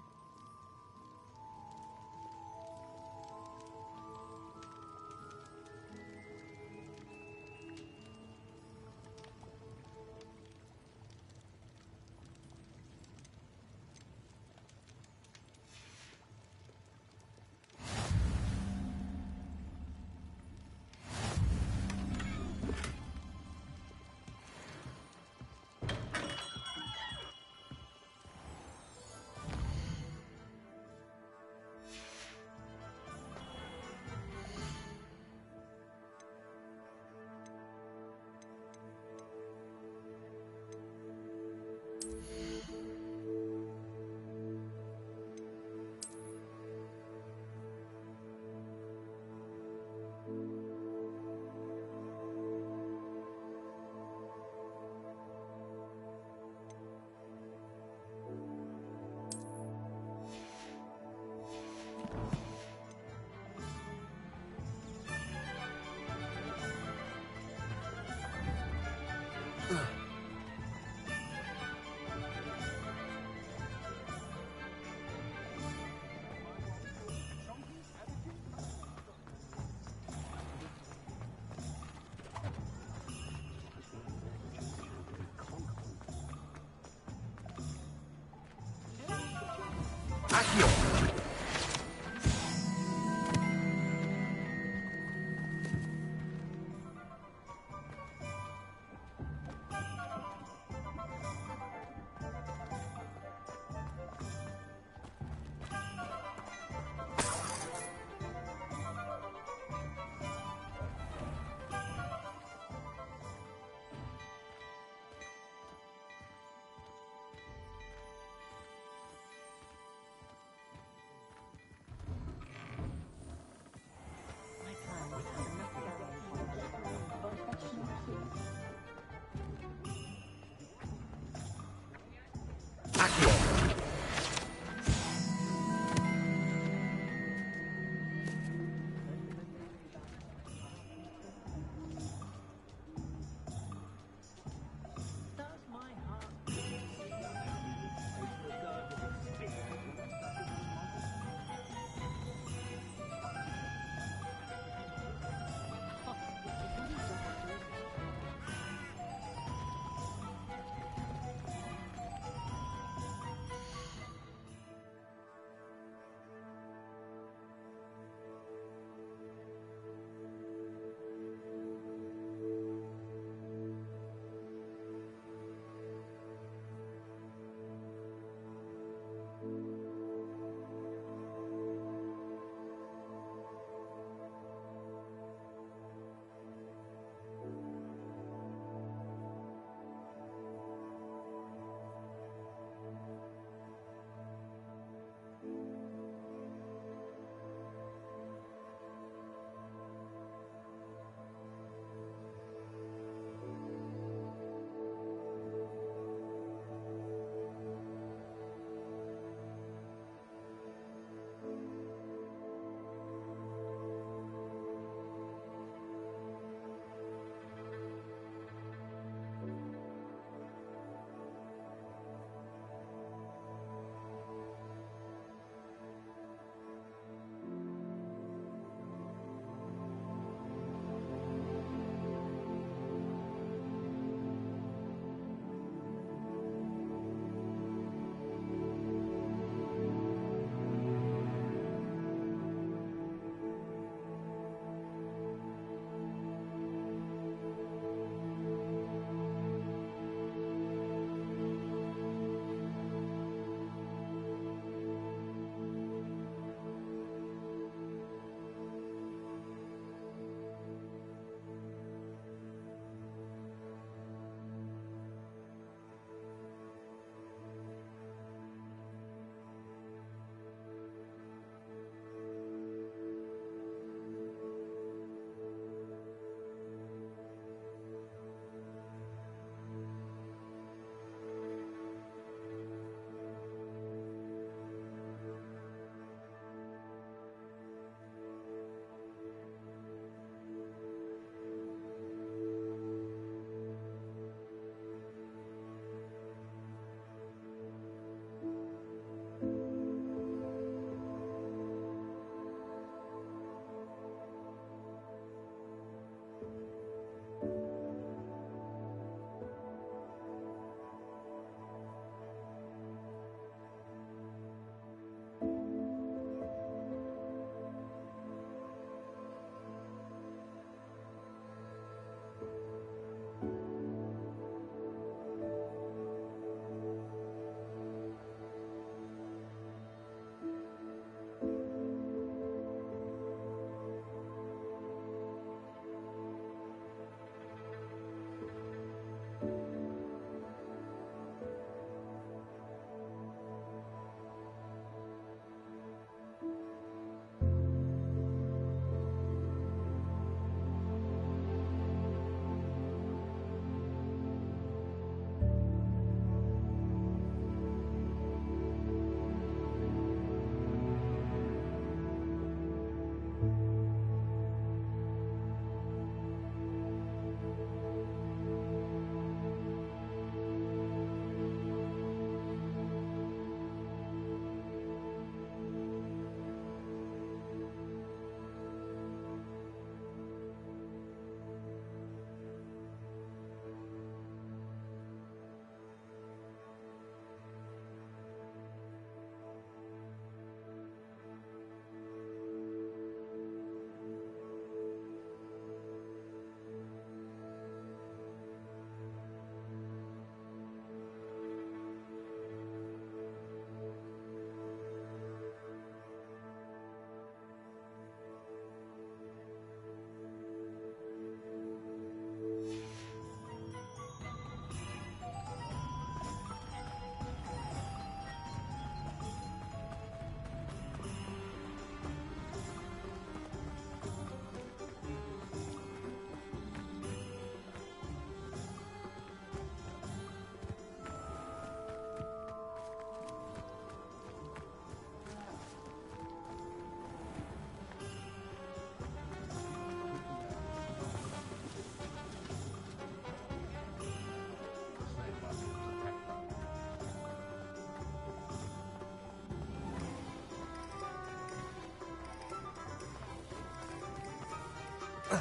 You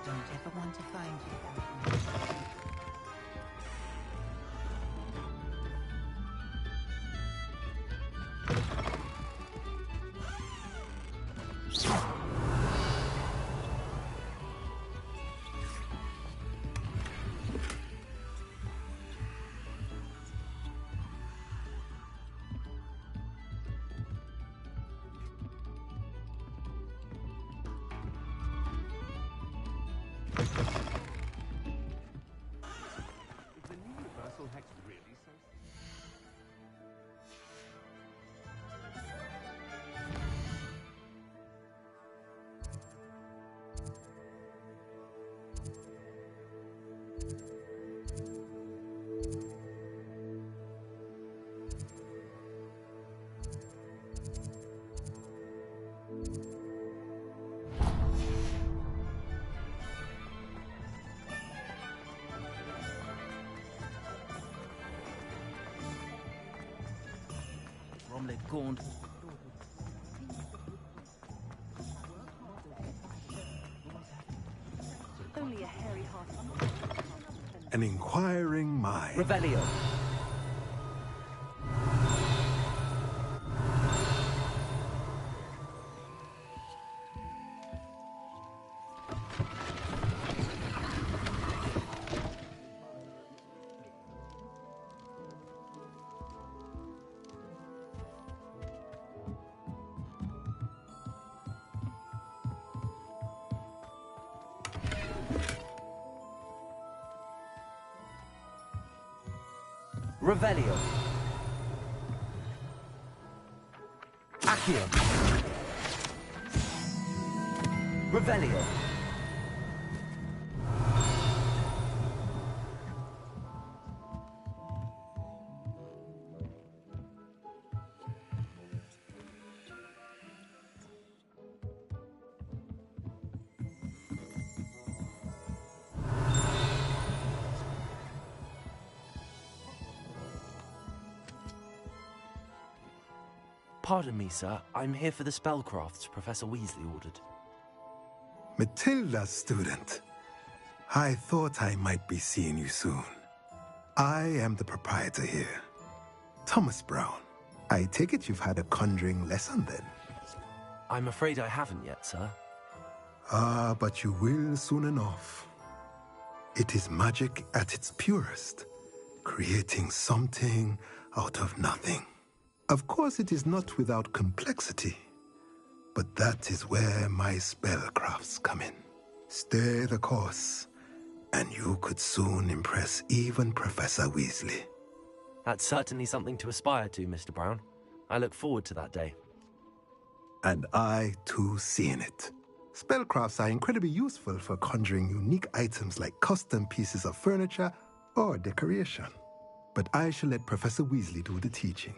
don't ever want to find you. Bromley Gaunt. Only a hairy heart. An inquiring mind. Revelio. Revelio. Accio. Revelio. Pardon me, sir. I'm here for the spellcrafts Professor Weasley ordered. Matilda's student. I thought I might be seeing you soon. I am the proprietor here, Thomas Brown. I take it you've had a conjuring lesson then? I'm afraid I haven't yet, sir. Ah, but you will soon enough. It is magic at its purest, creating something out of nothing. Of course, it is not without complexity, but that is where my spellcrafts come in. Stay the course, and you could soon impress even Professor Weasley. That's certainly something to aspire to, Mr. Brown. I look forward to that day. And I, too, see in it. Spellcrafts are incredibly useful for conjuring unique items like custom pieces of furniture or decoration. But I shall let Professor Weasley do the teaching.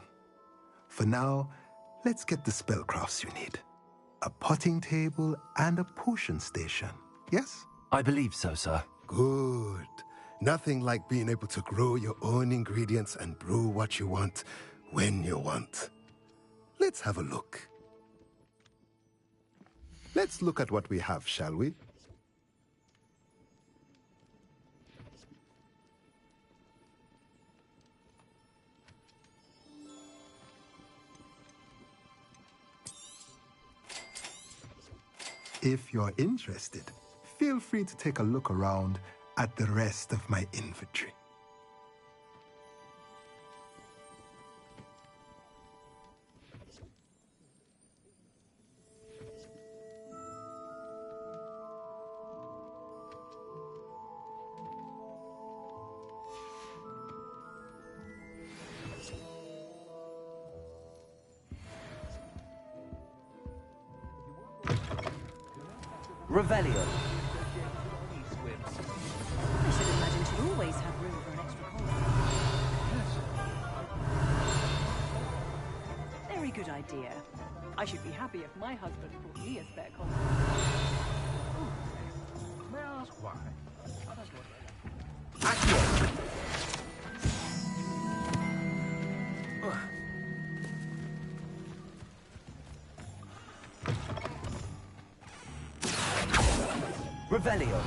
For now, let's get the spellcrafts you need. A potting table and a potion station, yes? I believe so, sir. Good. Nothing like being able to grow your own ingredients and brew what you want when you want. Let's have a look. Let's look at what we have, shall we? If you're interested, feel free to take a look around at the rest of my inventory. Revelio. I should imagine she'd always have room for an extra collar. Very good idea. I should be happy if my husband bought me a spare collar. May I ask why? Revelio.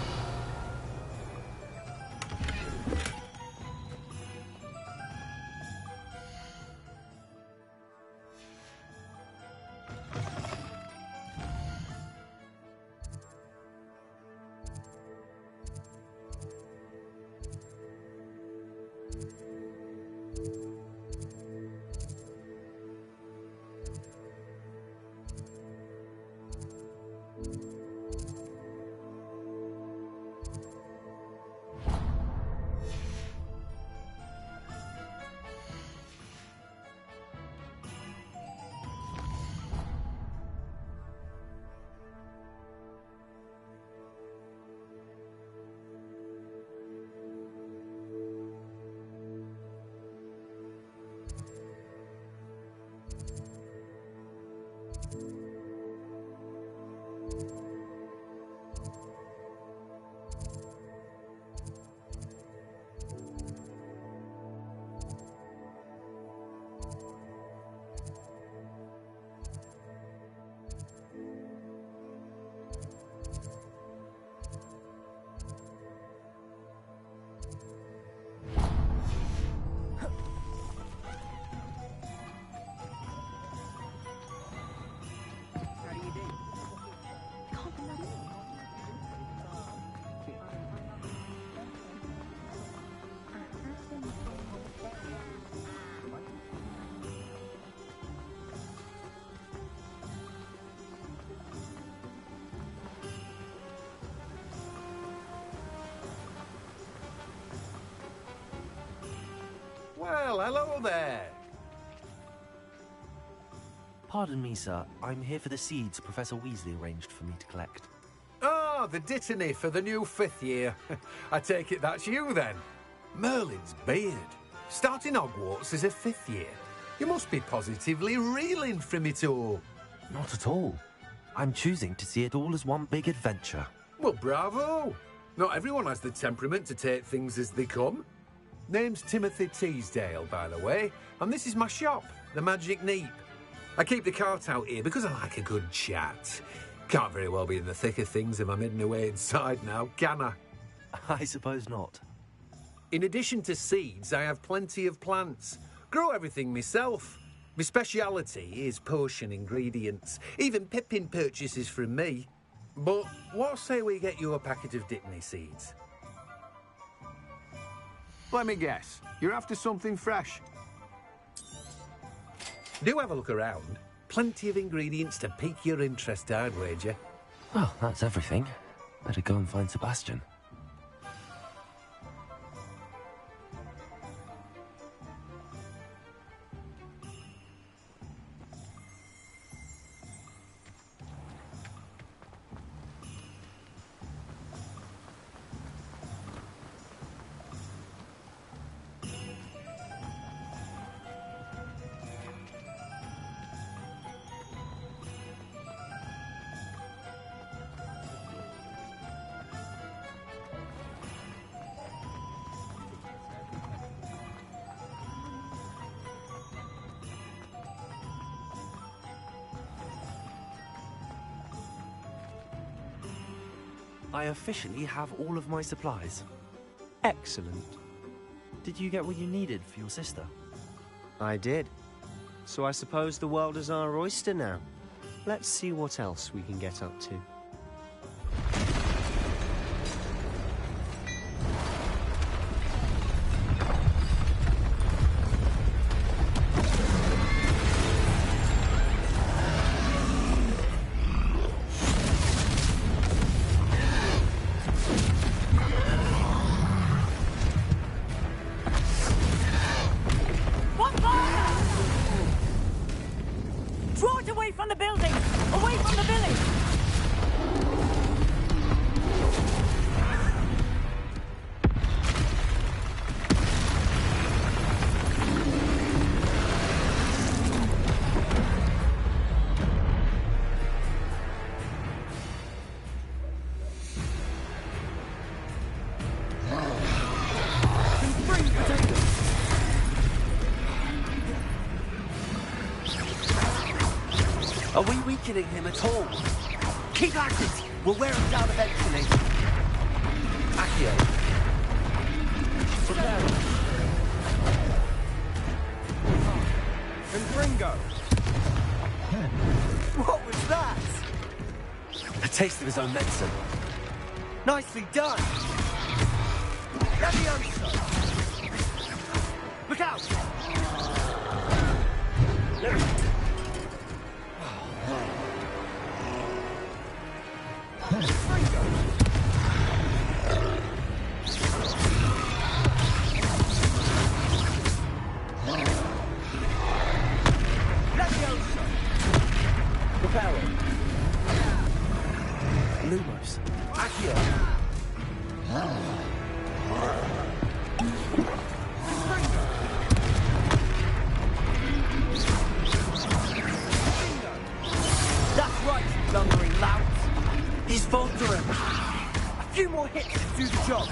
Well, hello there. Pardon me, sir. I'm here for the seeds Professor Weasley arranged for me to collect. Ah, the dittany for the new 5th year. I take it that's you, then. Merlin's beard. Starting Hogwarts as a 5th year. You must be positively reeling from it all. Not at all. I'm choosing to see it all as one big adventure. Well, bravo. Not everyone has the temperament to take things as they come. Name's Timothy Teasdale, by the way, and this is my shop, the Magic Neep. I keep the cart out here because I like a good chat. Can't very well be in the thick of things if I'm hidden away inside now, can I? I suppose not. In addition to seeds, I have plenty of plants. Grow everything myself. My speciality is potion ingredients. Even Pippin purchases from me. But what say we get you a packet of Dittany seeds? Let me guess. You're after something fresh. Do have a look around. Plenty of ingredients to pique your interest, I'd wager. Well, that's everything. Better go and find Sebastian. I officially have all of my supplies. Excellent. Did you get what you needed for your sister? I did. So I suppose the world is our oyster now. Let's see what else we can get up to. Draw it away from the building! Away from the village! Are we weakening him at all? Keep at it! We'll wear them down eventually. Accio. Prepare. And Gringo. What was that? A taste of his own medicine. Nicely done. Levioso. Look out. Gringo. Levioso. Prepare. Lumos. Accio. That's right, you lumbering louts. He's faltering. A few more hits to do the job.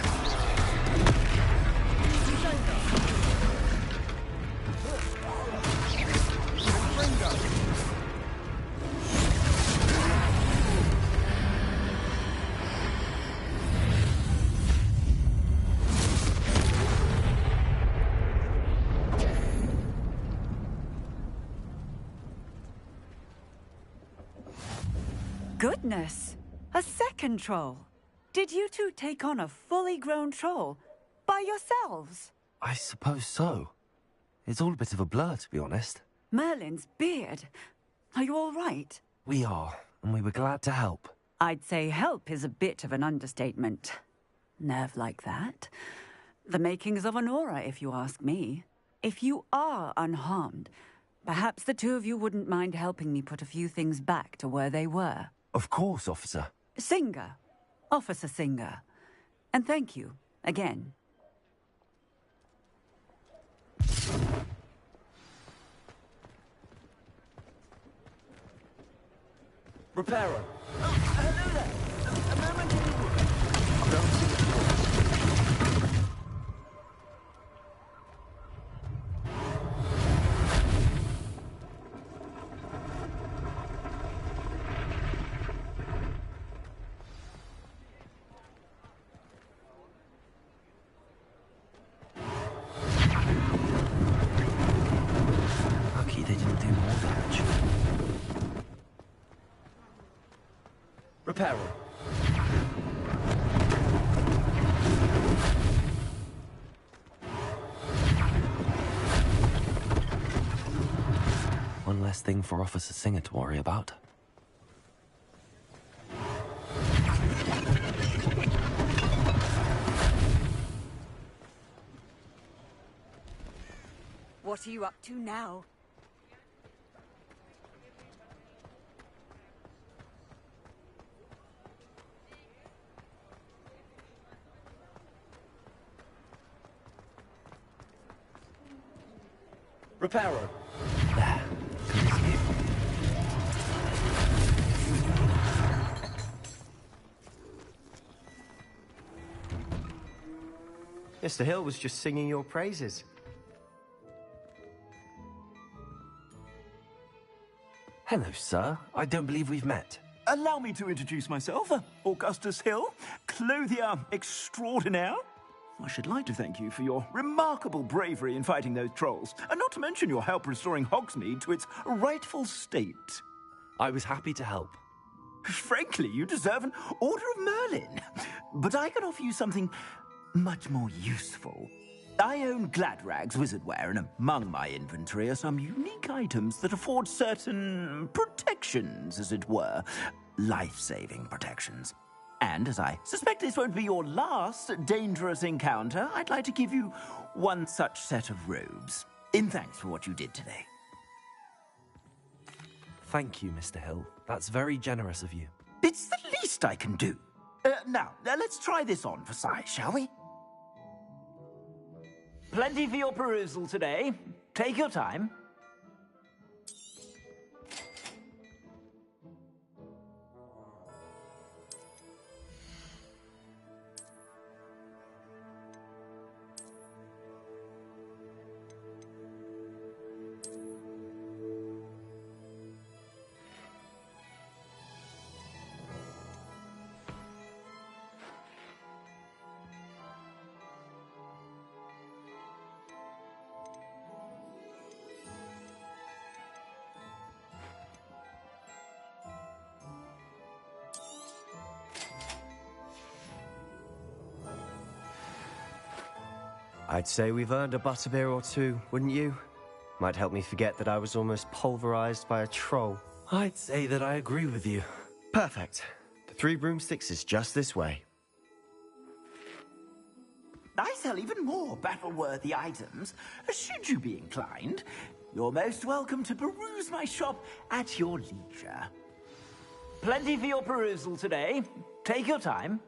Goodness! A second troll! Did you two take on a fully grown troll? By yourselves? I suppose so. It's all a bit of a blur, to be honest. Merlin's beard. Are you all right? We are, and we were glad to help. I'd say help is a bit of an understatement. Nerve like that. The makings of an aura, if you ask me. If you are unharmed, perhaps the two of you wouldn't mind helping me put a few things back to where they were. Of course, officer. Singer. Officer Singer. And thank you, again. Reparo. Hello there. A moment. I'll go and see the troll. Lucky they didn't do more damage. Reparo. One less thing for Officer Singer to worry about. What are you up to now? Reparo. There. Good escape. Mr. Hill was just singing your praises. Hello, sir. I don't believe we've met. Allow me to introduce myself, Augustus Hill, clothier extraordinaire. I should like to thank you for your remarkable bravery in fighting those trolls, and not to mention your help restoring Hogsmeade to its rightful state. I was happy to help. Frankly, you deserve an Order of Merlin. But I can offer you something much more useful. I own Gladrag's wizardware, and among my inventory are some unique items that afford certain protections, as it were. Life-saving protections. And as I suspect this won't be your last dangerous encounter, I'd like to give you one such set of robes, in thanks for what you did today. Thank you, Mr. Hill. That's very generous of you. It's the least I can do. Now, let's try this on for size, shall we? Plenty for your perusal today. Take your time. I'd say we've earned a butterbeer or two, wouldn't you? Might help me forget that I was almost pulverized by a troll. I'd say that I agree with you. Perfect. The 3 broomsticks is just this way. I sell even more battle-worthy items, should you be inclined. You're most welcome to peruse my shop at your leisure. Plenty for your perusal today. Take your time.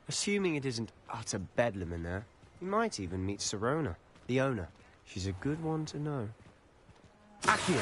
Assuming it isn't utter bedlam in there, you might even meet Sirona, the owner. She's a good one to know. Accio!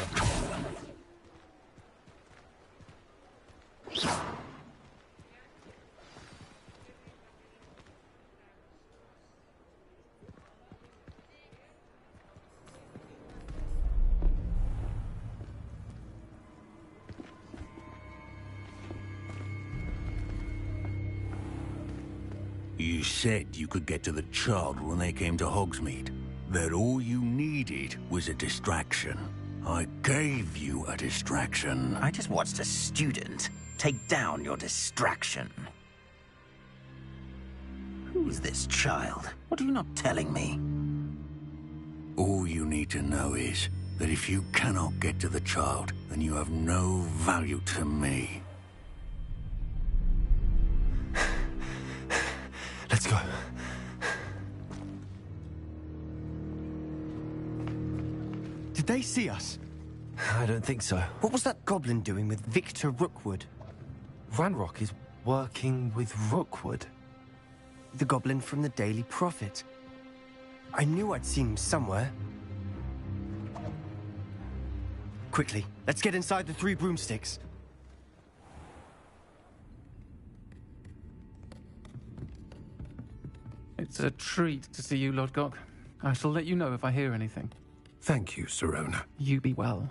You said you could get to the child when they came to Hogsmeade. That all you needed was a distraction. I gave you a distraction. I just watched a student take down your distraction. Who's this child? What are you not telling me? All you need to know is that if you cannot get to the child, then you have no value to me. Let's go. Did they see us? I don't think so. What was that goblin doing with Victor Rookwood? Ranrock is working with Rookwood. The goblin from the Daily Prophet. I knew I'd seen him somewhere. Quickly, let's get inside the 3 broomsticks. It's a treat to see you, Lodgok. I shall let you know if I hear anything. Thank you, Sirona. You be well.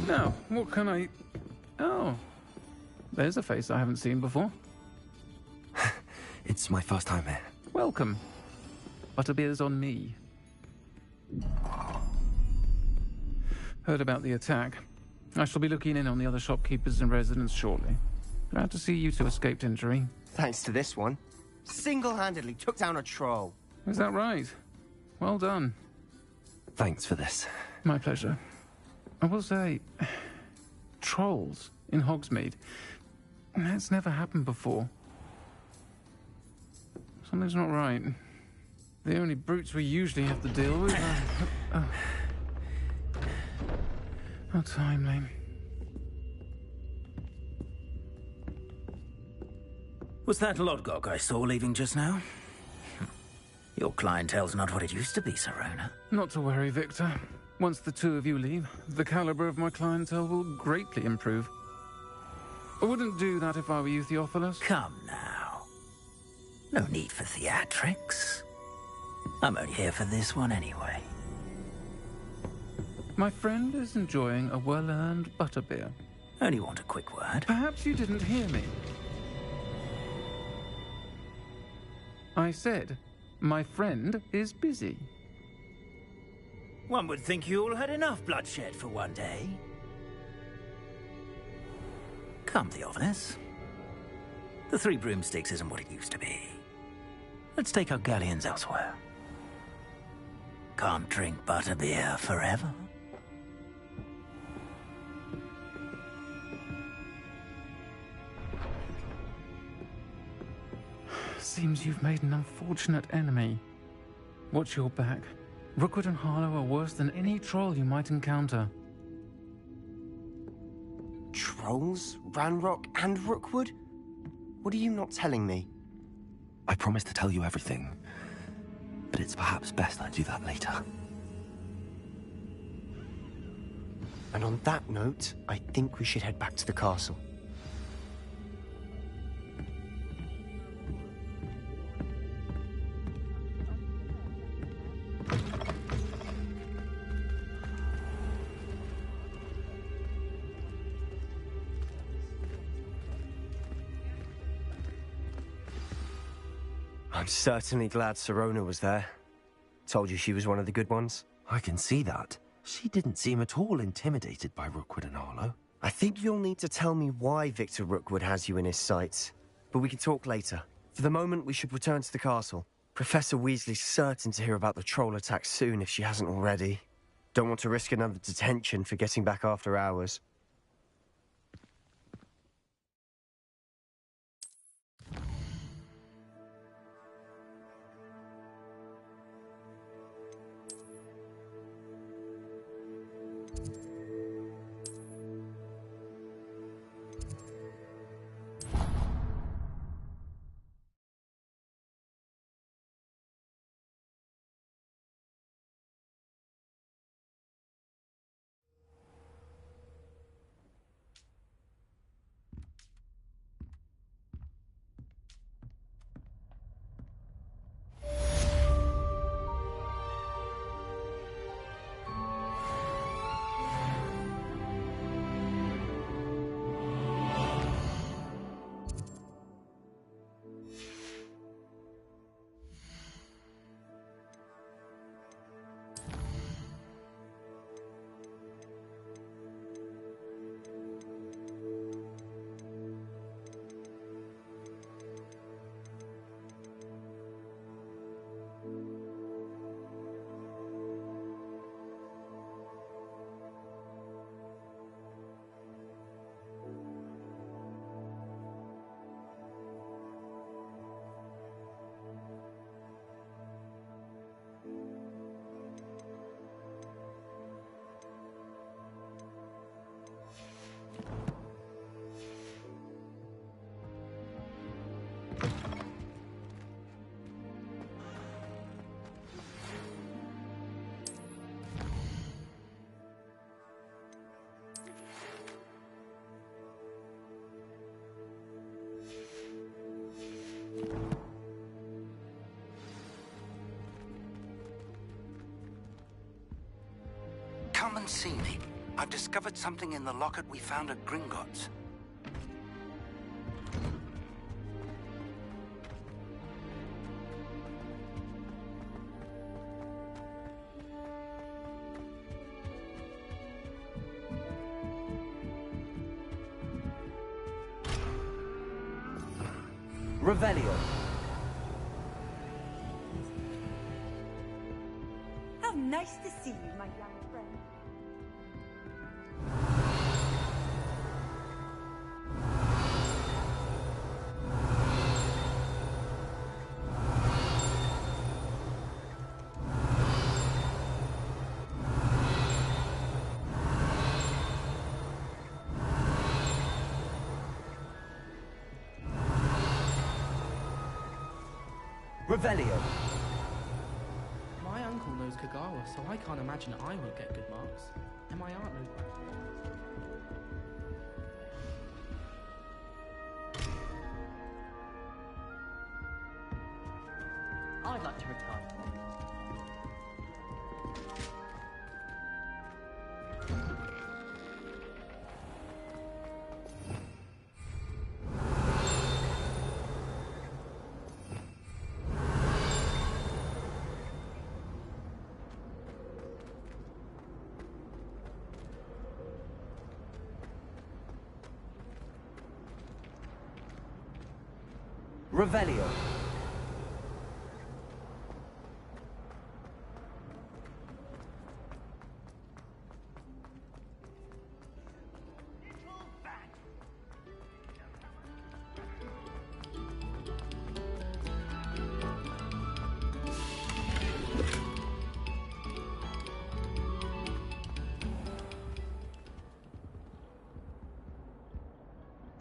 Now, what can I... Oh, there's a face I haven't seen before. It's my first time here. Welcome. Butterbeer's on me. Heard about the attack. I shall be looking in on the other shopkeepers and residents shortly. Glad to see you two escaped injury. Thanks to this one. Single-handedly took down a troll. Is that right? Well done. Thanks for this. My pleasure. I will say, trolls in Hogsmeade. That's never happened before. Something's not right. The only brutes we usually have to deal with are... How timely. Was that Lodgok I saw leaving just now? Your clientele's not what it used to be, Sirona. Not to worry, Victor. Once the 2 of you leave, the caliber of my clientele will greatly improve. I wouldn't do that if I were you, Theophilus. Come now. No need for theatrics. I'm only here for this one anyway. My friend is enjoying a well-earned butterbeer. Only want a quick word. Perhaps you didn't hear me. I said, my friend is busy. One would think you all had enough bloodshed for one day. Come, Theophilus. The 3 broomsticks isn't what it used to be. Let's take our galleons elsewhere. Can't drink butterbeer forever. Seems you've made an unfortunate enemy. Watch your back. Rookwood and Harlow are worse than any troll you might encounter. Trolls? Ranrock and Rookwood? What are you not telling me? I promised to tell you everything, but it's perhaps best I do that later. And on that note, I think we should head back to the castle. I'm certainly glad Sirona was there. Told you she was one of the good ones. I can see that. She didn't seem at all intimidated by Rookwood and Harlow. I think you'll need to tell me why Victor Rookwood has you in his sights. But we can talk later. For the moment, we should return to the castle. Professor Weasley's certain to hear about the troll attack soon if she hasn't already. Don't want to risk another detention for getting back after hours. and see me. I've discovered something in the locket we found at Gringotts. Revelio. How nice to see you, my young friend. Revelio. My uncle knows Kagawa, so I can't imagine I won't get good marks. And my aunt knows. I'd like to retire. Revelio.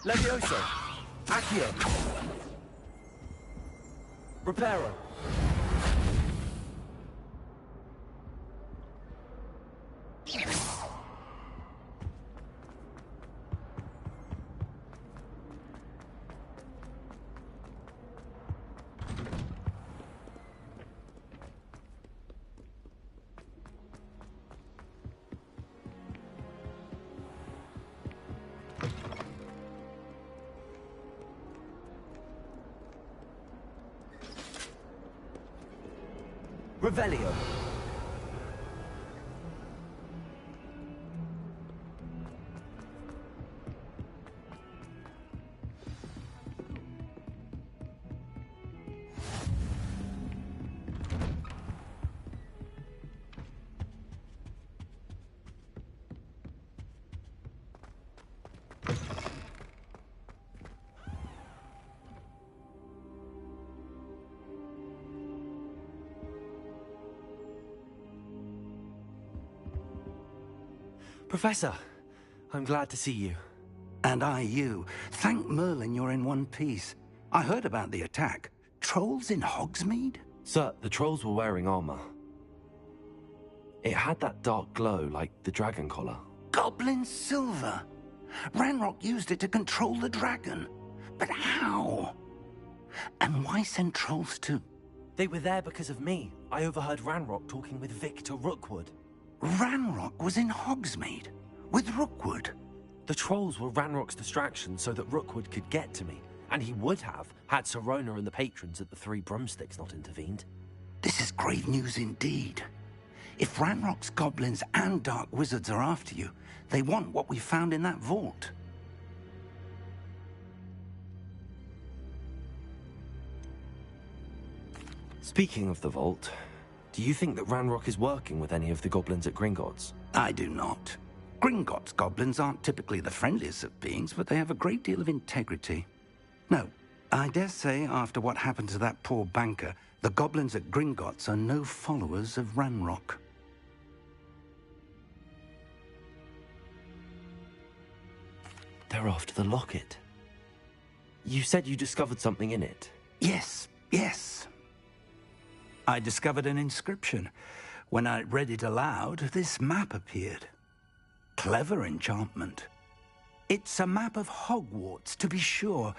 Levioso. Accio. Reparo. Revelio. Professor, I'm glad to see you. And I you. Thank Merlin you're in one piece. I heard about the attack. Trolls in Hogsmeade? Sir, the trolls were wearing armor. It had that dark glow like the dragon collar. Goblin silver. Ranrock used it to control the dragon. But how? And why send trolls to... They were there because of me. I overheard Ranrock talking with Victor Rookwood. Ranrock was in Hogsmeade? With Rookwood? The trolls were Ranrock's distraction so that Rookwood could get to me. And he would have, had Sirona and the patrons at the Three Broomsticks not intervened. This is grave news indeed. If Ranrock's goblins and dark wizards are after you, they want what we found in that vault. Speaking of the vault, do you think that Ranrock is working with any of the goblins at Gringotts? I do not. Gringotts goblins aren't typically the friendliest of beings, but they have a great deal of integrity. No, I dare say after what happened to that poor banker, the goblins at Gringotts are no followers of Ranrock. They're after the locket. You said you discovered something in it. Yes, yes. I discovered an inscription. When I read it aloud, this map appeared. Clever enchantment. It's a map of Hogwarts, to be sure,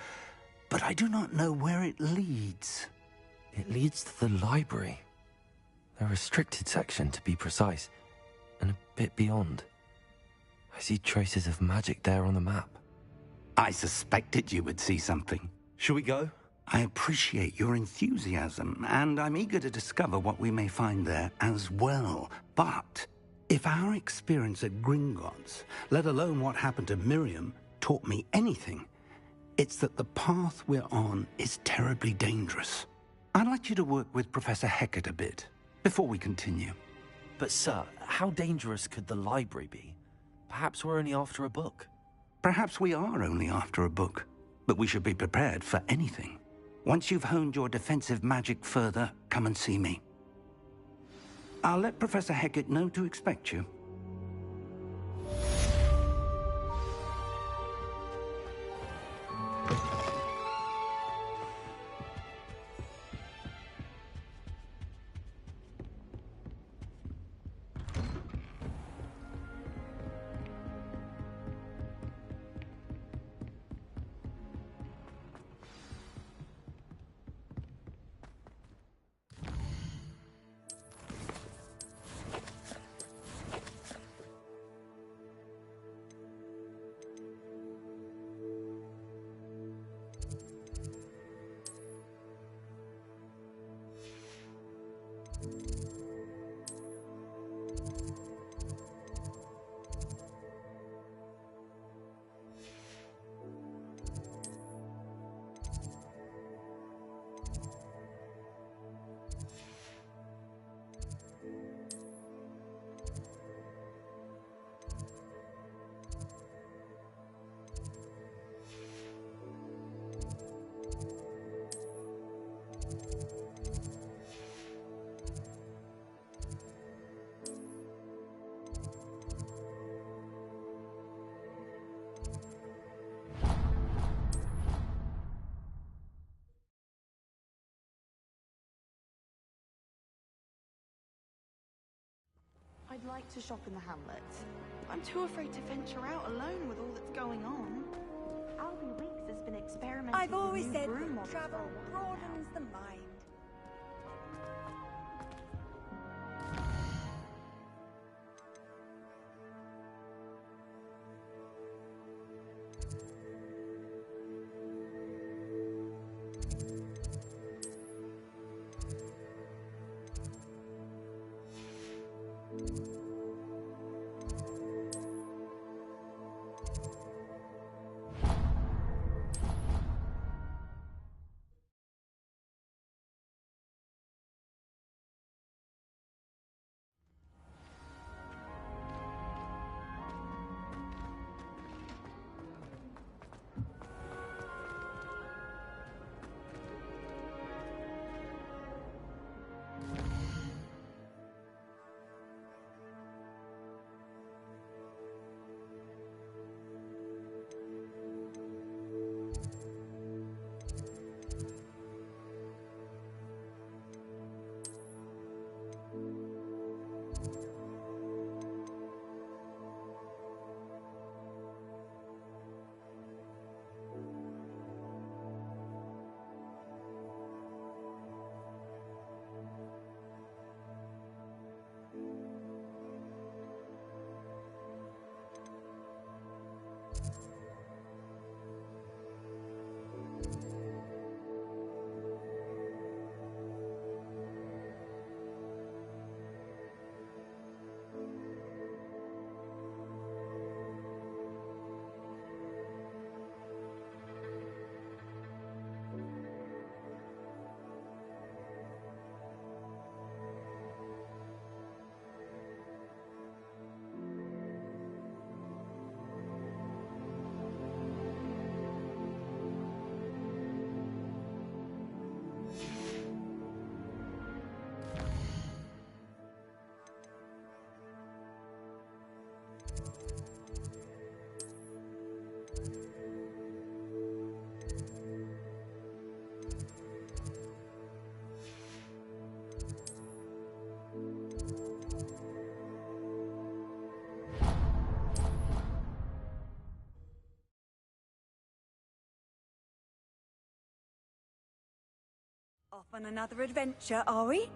but I do not know where it leads. It leads to the library. The restricted section, to be precise. and a bit beyond. I see traces of magic there on the map. I suspected you would see something. Shall we go? I appreciate your enthusiasm, and I'm eager to discover what we may find there as well. But if our experience at Gringotts, let alone what happened to Miriam, taught me anything, it's that the path we're on is terribly dangerous. I'd like you to work with Professor Hecat a bit before we continue. But sir, how dangerous could the library be? Perhaps we're only after a book. Perhaps we are only after a book, but we should be prepared for anything. Once you've honed your defensive magic further, come and see me. I'll let Professor Hecat know to expect you. I'd like to shop in the hamlet. I'm too afraid to venture out alone with all that's going on. Albie Weeks has been experimenting I've always with new said brew models travel for a while now. broadens the mind. Off on another adventure, are we?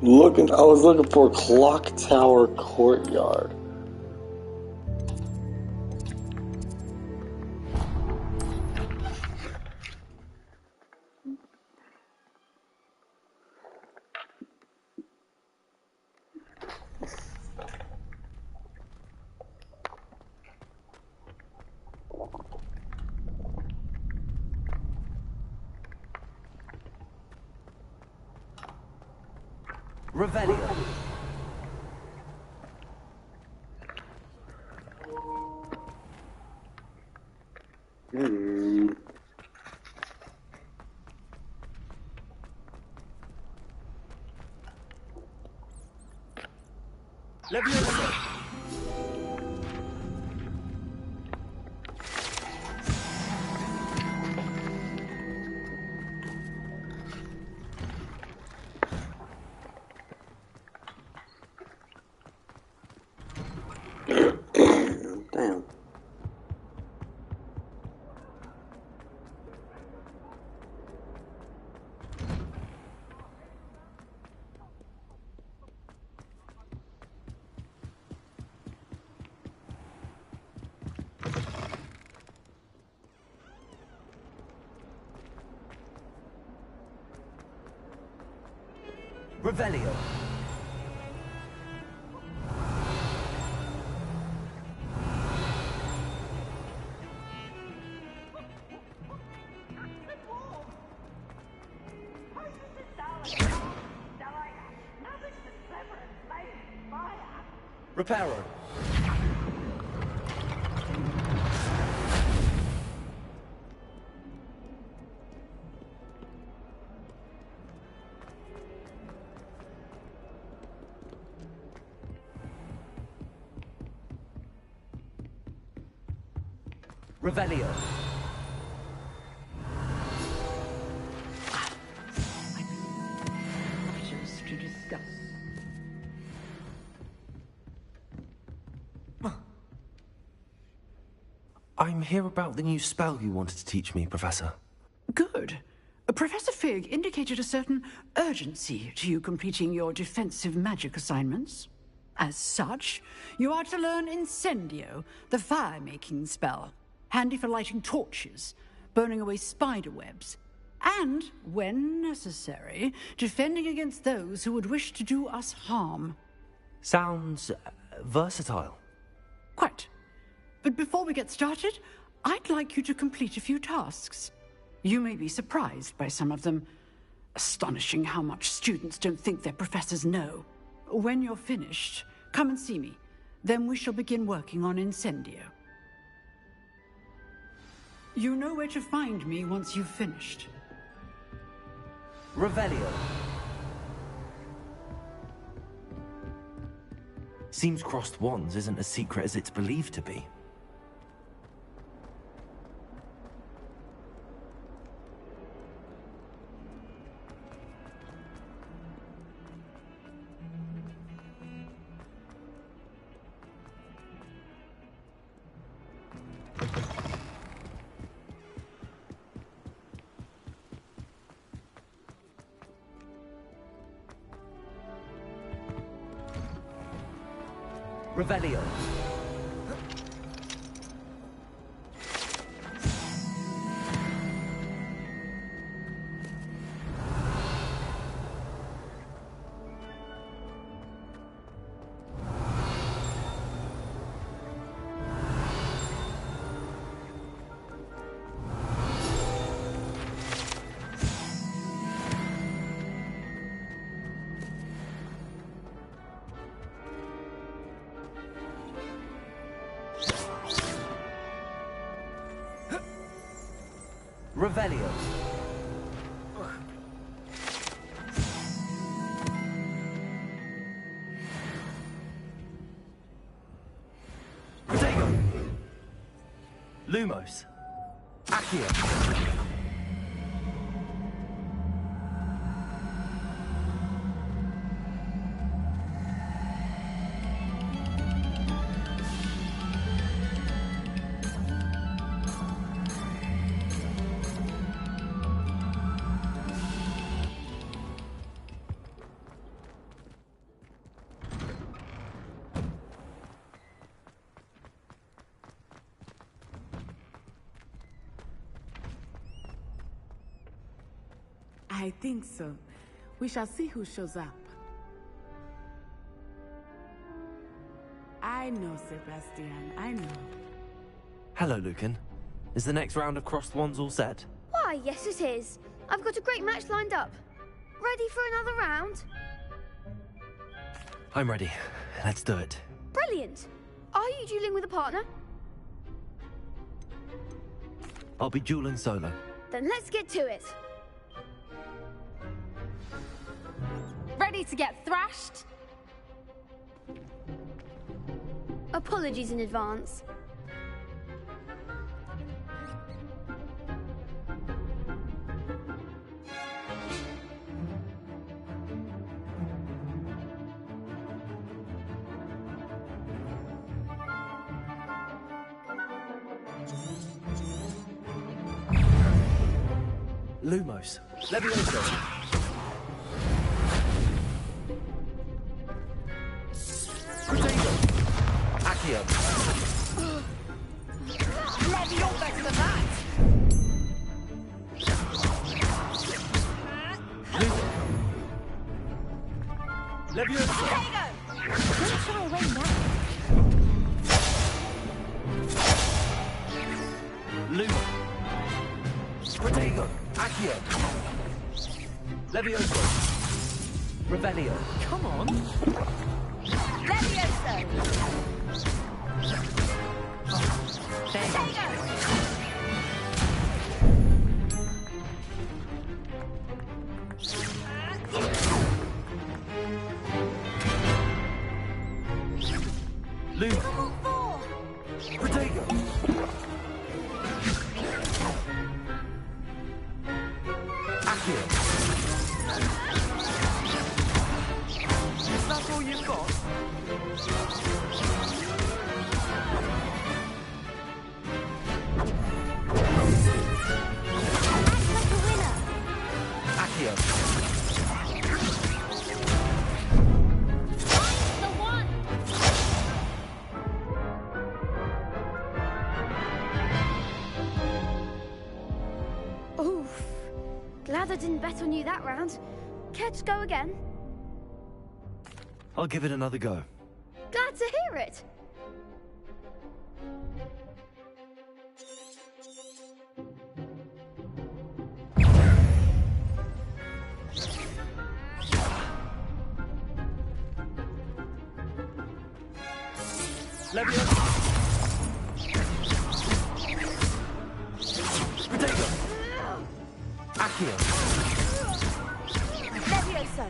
I was looking for Clock Tower Courtyard. Revelio. Leviosa. Damn. Revelio. Reparo. Revelio. Matters to discuss. I'm here about the new spell you wanted to teach me, Professor. Good. Professor Fig indicated a certain urgency to you completing your defensive magic assignments. As such, you are to learn Incendio, the fire-making spell, handy for lighting torches, burning away spider webs, and, when necessary, defending against those who would wish to do us harm. Sounds versatile. Quite. But before we get started, I'd like you to complete a few tasks. You may be surprised by some of them. Astonishing how much students don't think their professors know. When you're finished, come and see me. Then we shall begin working on Incendio. You know where to find me once you've finished. Revelio. Seems crossed wands isn't as secret as it's believed to be. Revelio. Revelio. Protego. Lumos. Accio. I think so. We shall see who shows up. I know, Sebastian, I know. Hello, Lucan. Is the next round of Crossed Wands all set? Why, yes it is. I've got a great match lined up. Ready for another round? I'm ready. Let's do it. Brilliant. Are you dueling with a partner? I'll be dueling solo. Then let's get to it. Ready to get thrashed? Apologies in advance. Lumos. Levioso. Protego. Accio. You're better than that! Levioso. Don't shy away now. Lumo. Protego. Accio. Levioso. Revelio. Come on. Levioso! Lumo. Protego. Accio. Is that all you've got? Accio. The one! Oof. Glad I didn't bet on you that round. Care to go again? I'll give it another go. Glad to hear it. Levioso. Protego. Accio. Levioso.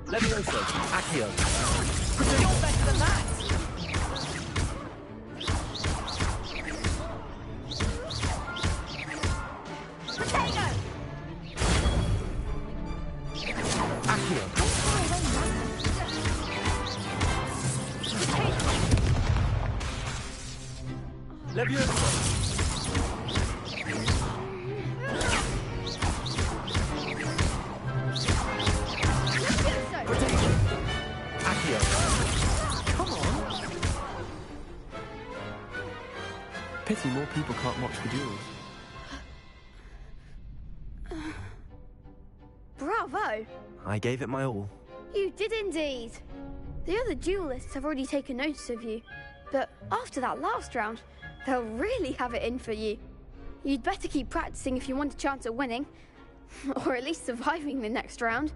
Levioso. Accio. You're better than that! Protego! Accio. Levioso. Protego. Accio. Come on. Pity more people can't watch the duels. Bravo. I gave it my all. You did indeed. The other duelists have already taken notice of you. But after that last round, they'll really have it in for you. You'd better keep practicing if you want a chance at winning. Or at least surviving the next round.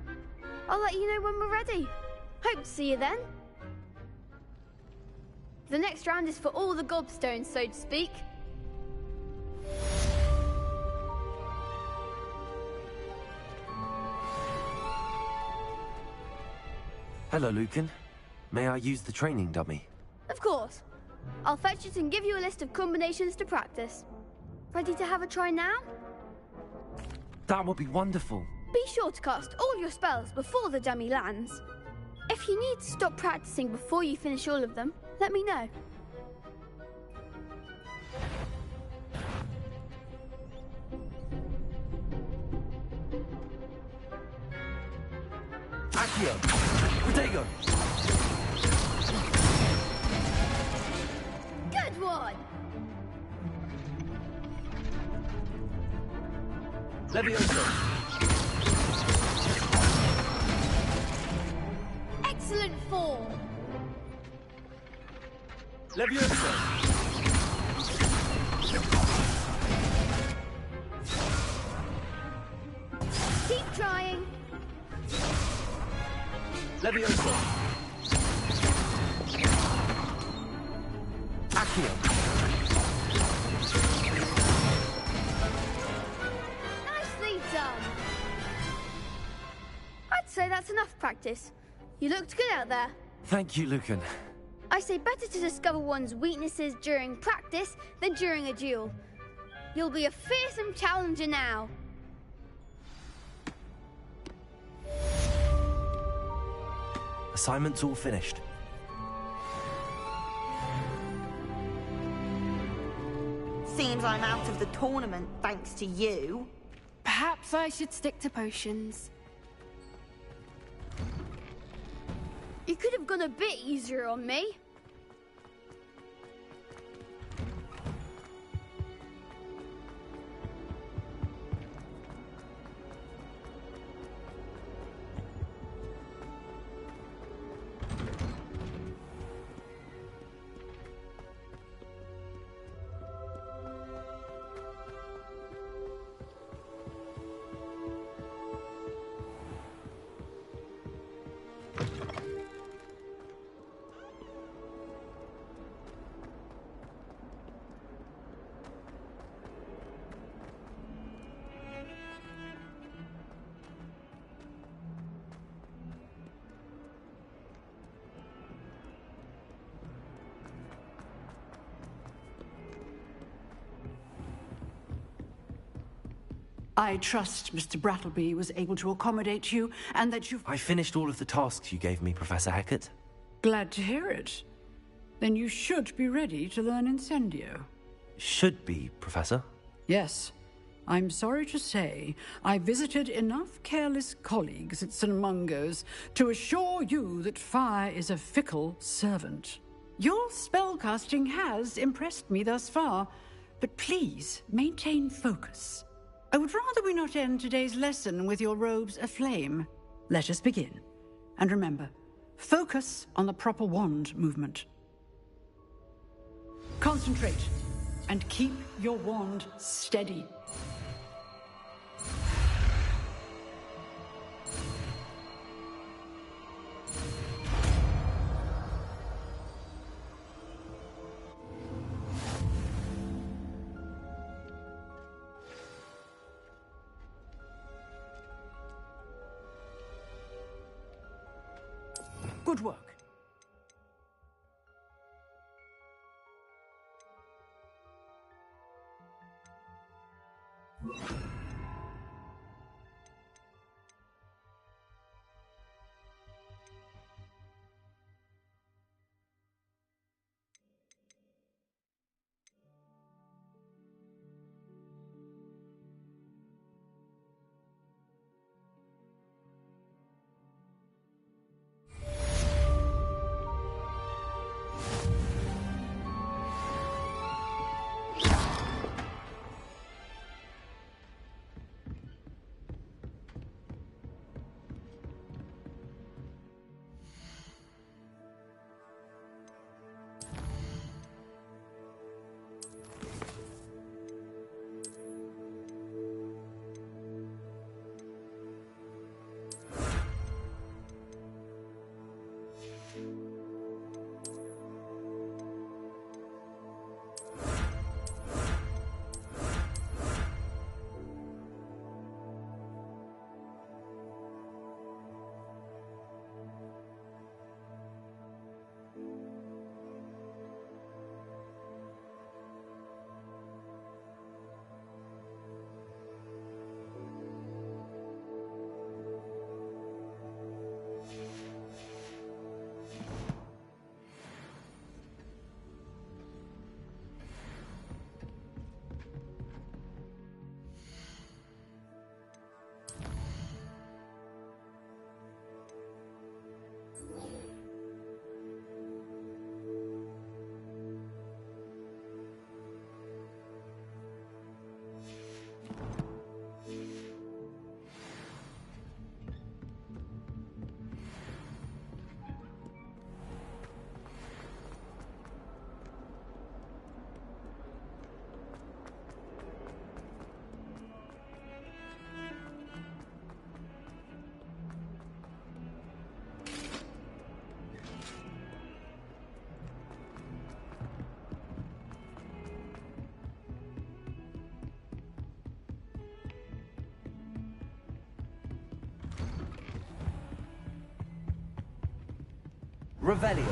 I'll let you know when we're ready. Hope to see you then. The next round is for all the gobstones, so to speak. Hello, Lucan. May I use the training dummy? Of course. I'll fetch it and give you a list of combinations to practice. Ready to have a try now? That would be wonderful. Be sure to cast all your spells before the dummy lands. If you need to stop practicing before you finish all of them, let me know. Accio! Protego! Good one! Levioso! Excellent form! Levioso! Keep trying! Levioso! Accio! Nicely done! I'd say that's enough practice. You looked good out there. Thank you, Lucan. I say better to discover one's weaknesses during practice than during a duel. You'll be a fearsome challenger now. Assignment's all finished. Seems I'm out of the tournament thanks to you. Perhaps I should stick to potions. You could have gone a bit easier on me. I trust Mr. Brattleby was able to accommodate you, and that you've... I finished all of the tasks you gave me, Professor Hecat. Glad to hear it. Then you should be ready to learn Incendio. Should be, Professor. Yes. I'm sorry to say, I visited enough careless colleagues at St. Mungo's to assure you that fire is a fickle servant. Your spellcasting has impressed me thus far, but please maintain focus. I would rather we not end today's lesson with your robes aflame. Let us begin. And remember, focus on the proper wand movement. Concentrate, and keep your wand steady. Good work. Revelio.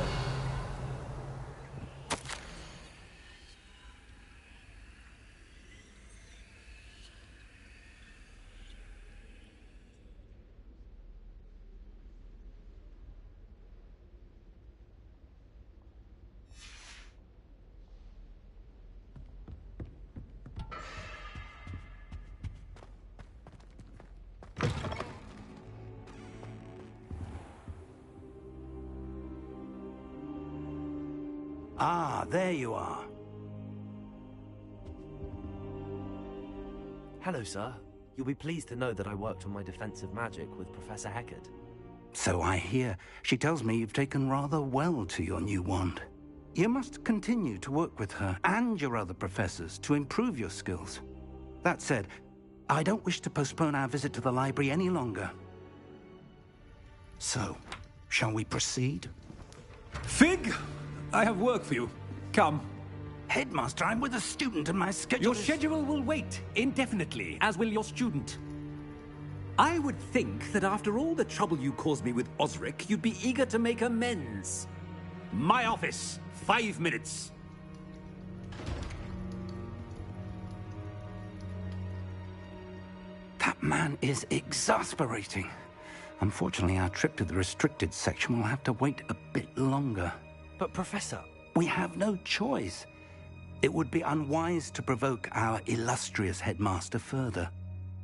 Ah, there you are. Hello, sir. You'll be pleased to know that I worked on my defensive magic with Professor Heckard. So I hear. She tells me you've taken rather well to your new wand. You must continue to work with her and your other professors to improve your skills. That said, I don't wish to postpone our visit to the library any longer. So, shall we proceed? Fig! I have work for you. Come. Headmaster, I'm with a student and my schedule Your schedule will wait indefinitely, as will your student. I would think that after all the trouble you caused me with Osric, you'd be eager to make amends. My office. 5 minutes. That man is exasperating. Unfortunately, our trip to the restricted section will have to wait a bit longer. But, Professor... We have no choice. It would be unwise to provoke our illustrious headmaster further.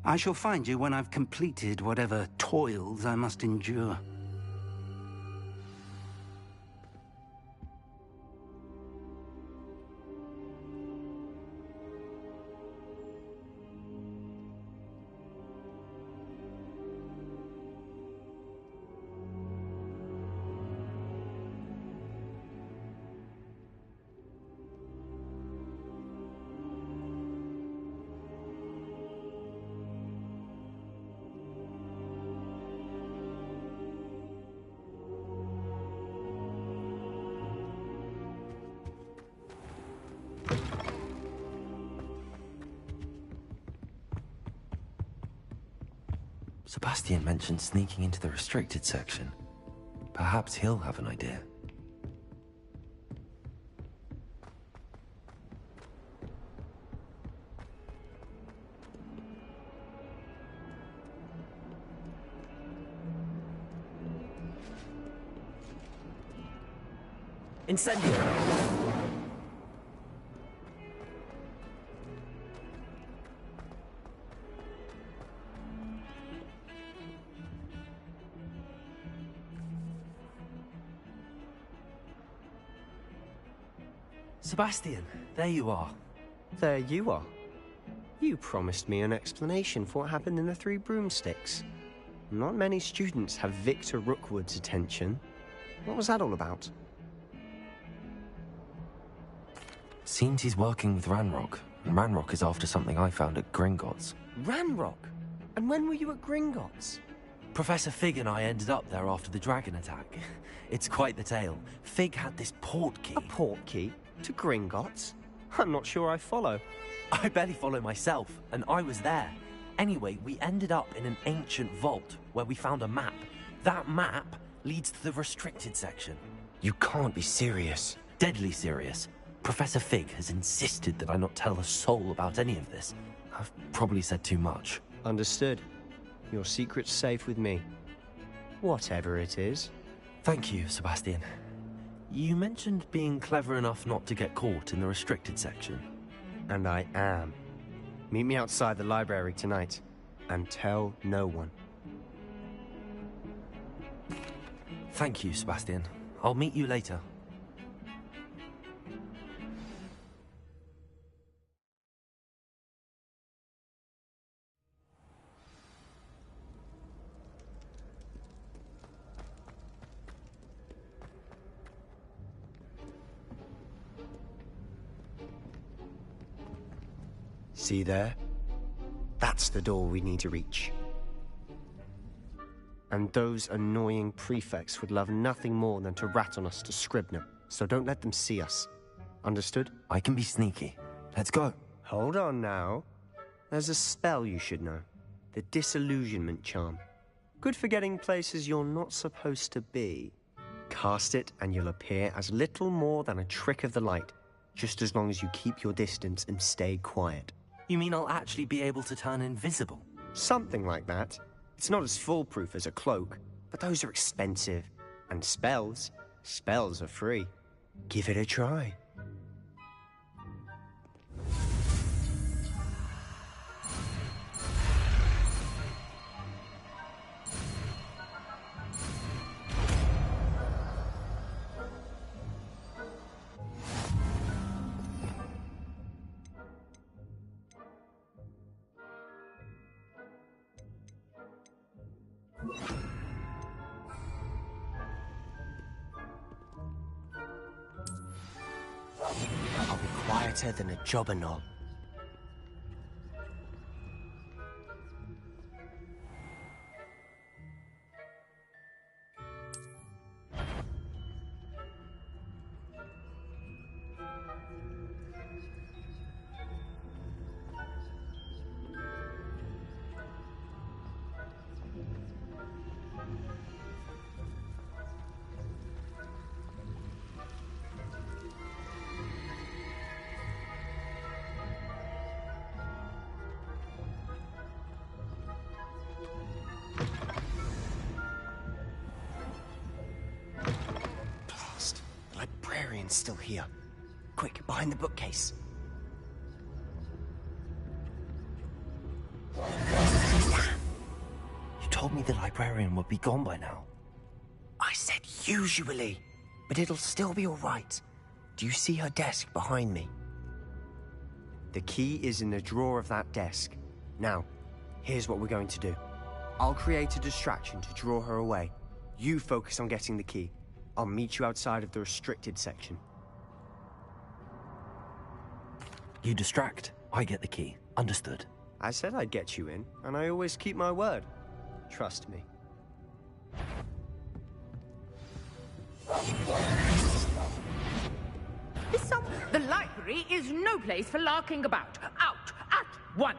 I shall find you when I've completed whatever toils I must endure. Sebastian mentioned sneaking into the restricted section. Perhaps he'll have an idea. Incendio! Sebastian, there you are. There you are. You promised me an explanation for what happened in the Three Broomsticks. Not many students have Victor Rookwood's attention. What was that all about? Seems he's working with Ranrock, and Ranrock is after something I found at Gringotts. Ranrock? And when were you at Gringotts? Professor Fig and I ended up there after the dragon attack. It's quite the tale. Fig had this port key. A port key? To Gringotts? I'm not sure I follow. I barely follow myself, and I was there. Anyway, we ended up in an ancient vault where we found a map. That map leads to the restricted section. You can't be serious. Deadly serious. Professor Fig has insisted that I not tell a soul about any of this. I've probably said too much. Understood. Your secret's safe with me. Whatever it is. Thank you, Sebastian. You mentioned being clever enough not to get caught in the restricted section. And I am. Meet me outside the library tonight, and tell no one. Thank you, Sebastian. I'll meet you later. See there? That's the door we need to reach. And those annoying prefects would love nothing more than to rat on us to Scribner, so don't let them see us. Understood? I can be sneaky. Let's go. Hold on now. There's a spell you should know. The Disillusionment Charm. Good for getting places you're not supposed to be. Cast it and you'll appear as little more than a trick of the light, just as long as you keep your distance and stay quiet. You mean I'll actually be able to turn invisible? Something like that. It's not as foolproof as a cloak, but those are expensive. And spells are free. Give it a try. I'll be quieter than a jobber knob. Librarian's still here. Quick, behind the bookcase. You told me the librarian would be gone by now. I said usually, but it'll still be all right. Do you see her desk behind me? The key is in the drawer of that desk. Now, here's what we're going to do. I'll create a distraction to draw her away. You focus on getting the key. I'll meet you outside of the restricted section. You distract, I get the key. Understood. I said I'd get you in, and I always keep my word. Trust me. The library is no place for larking about. Out at once!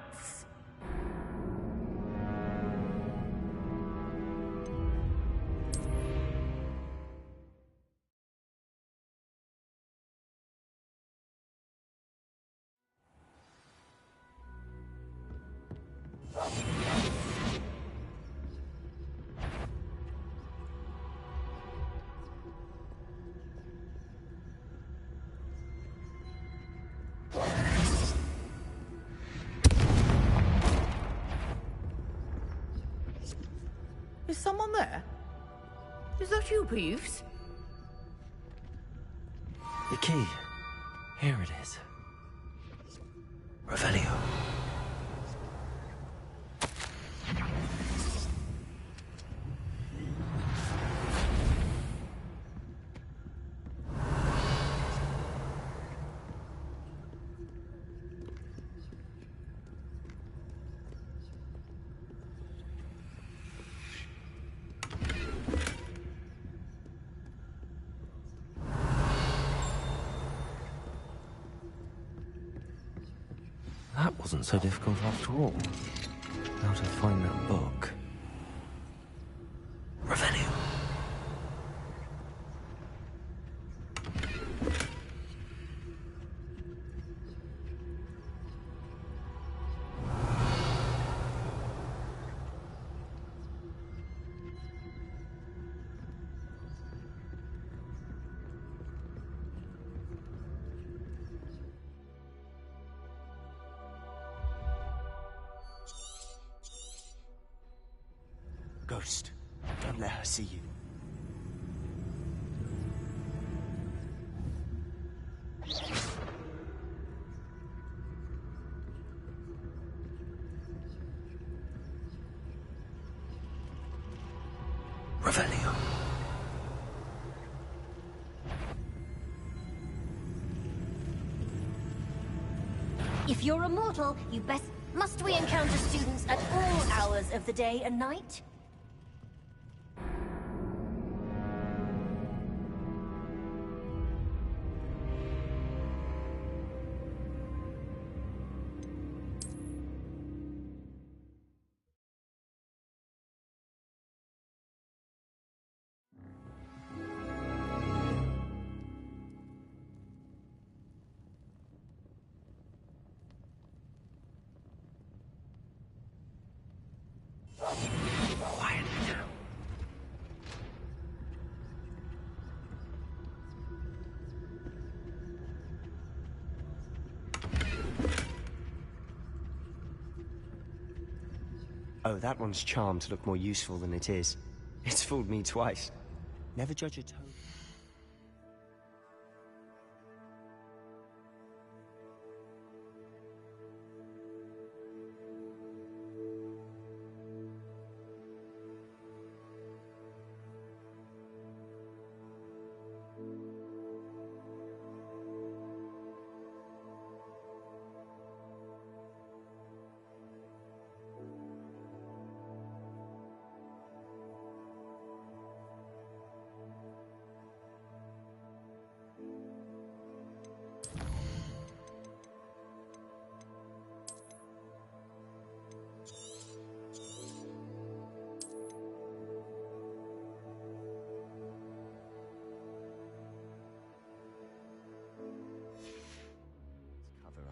Is someone there? Is that you, Peeves? The key. Here it is. Revelio. That wasn't so difficult after all. How to find that book. Revelio. Ghost, don't let her see you. Revelio. If you're a mortal, you best... Must we encounter students at all hours of the day and night? Quietly now. Oh, that one's charmed to look more useful than it is. It's fooled me twice. Never judge a toad.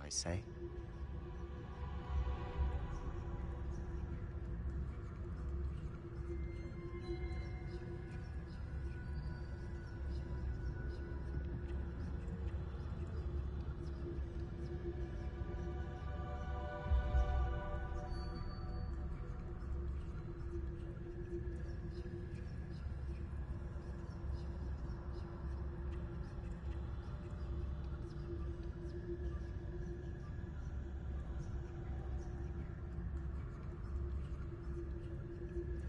I say.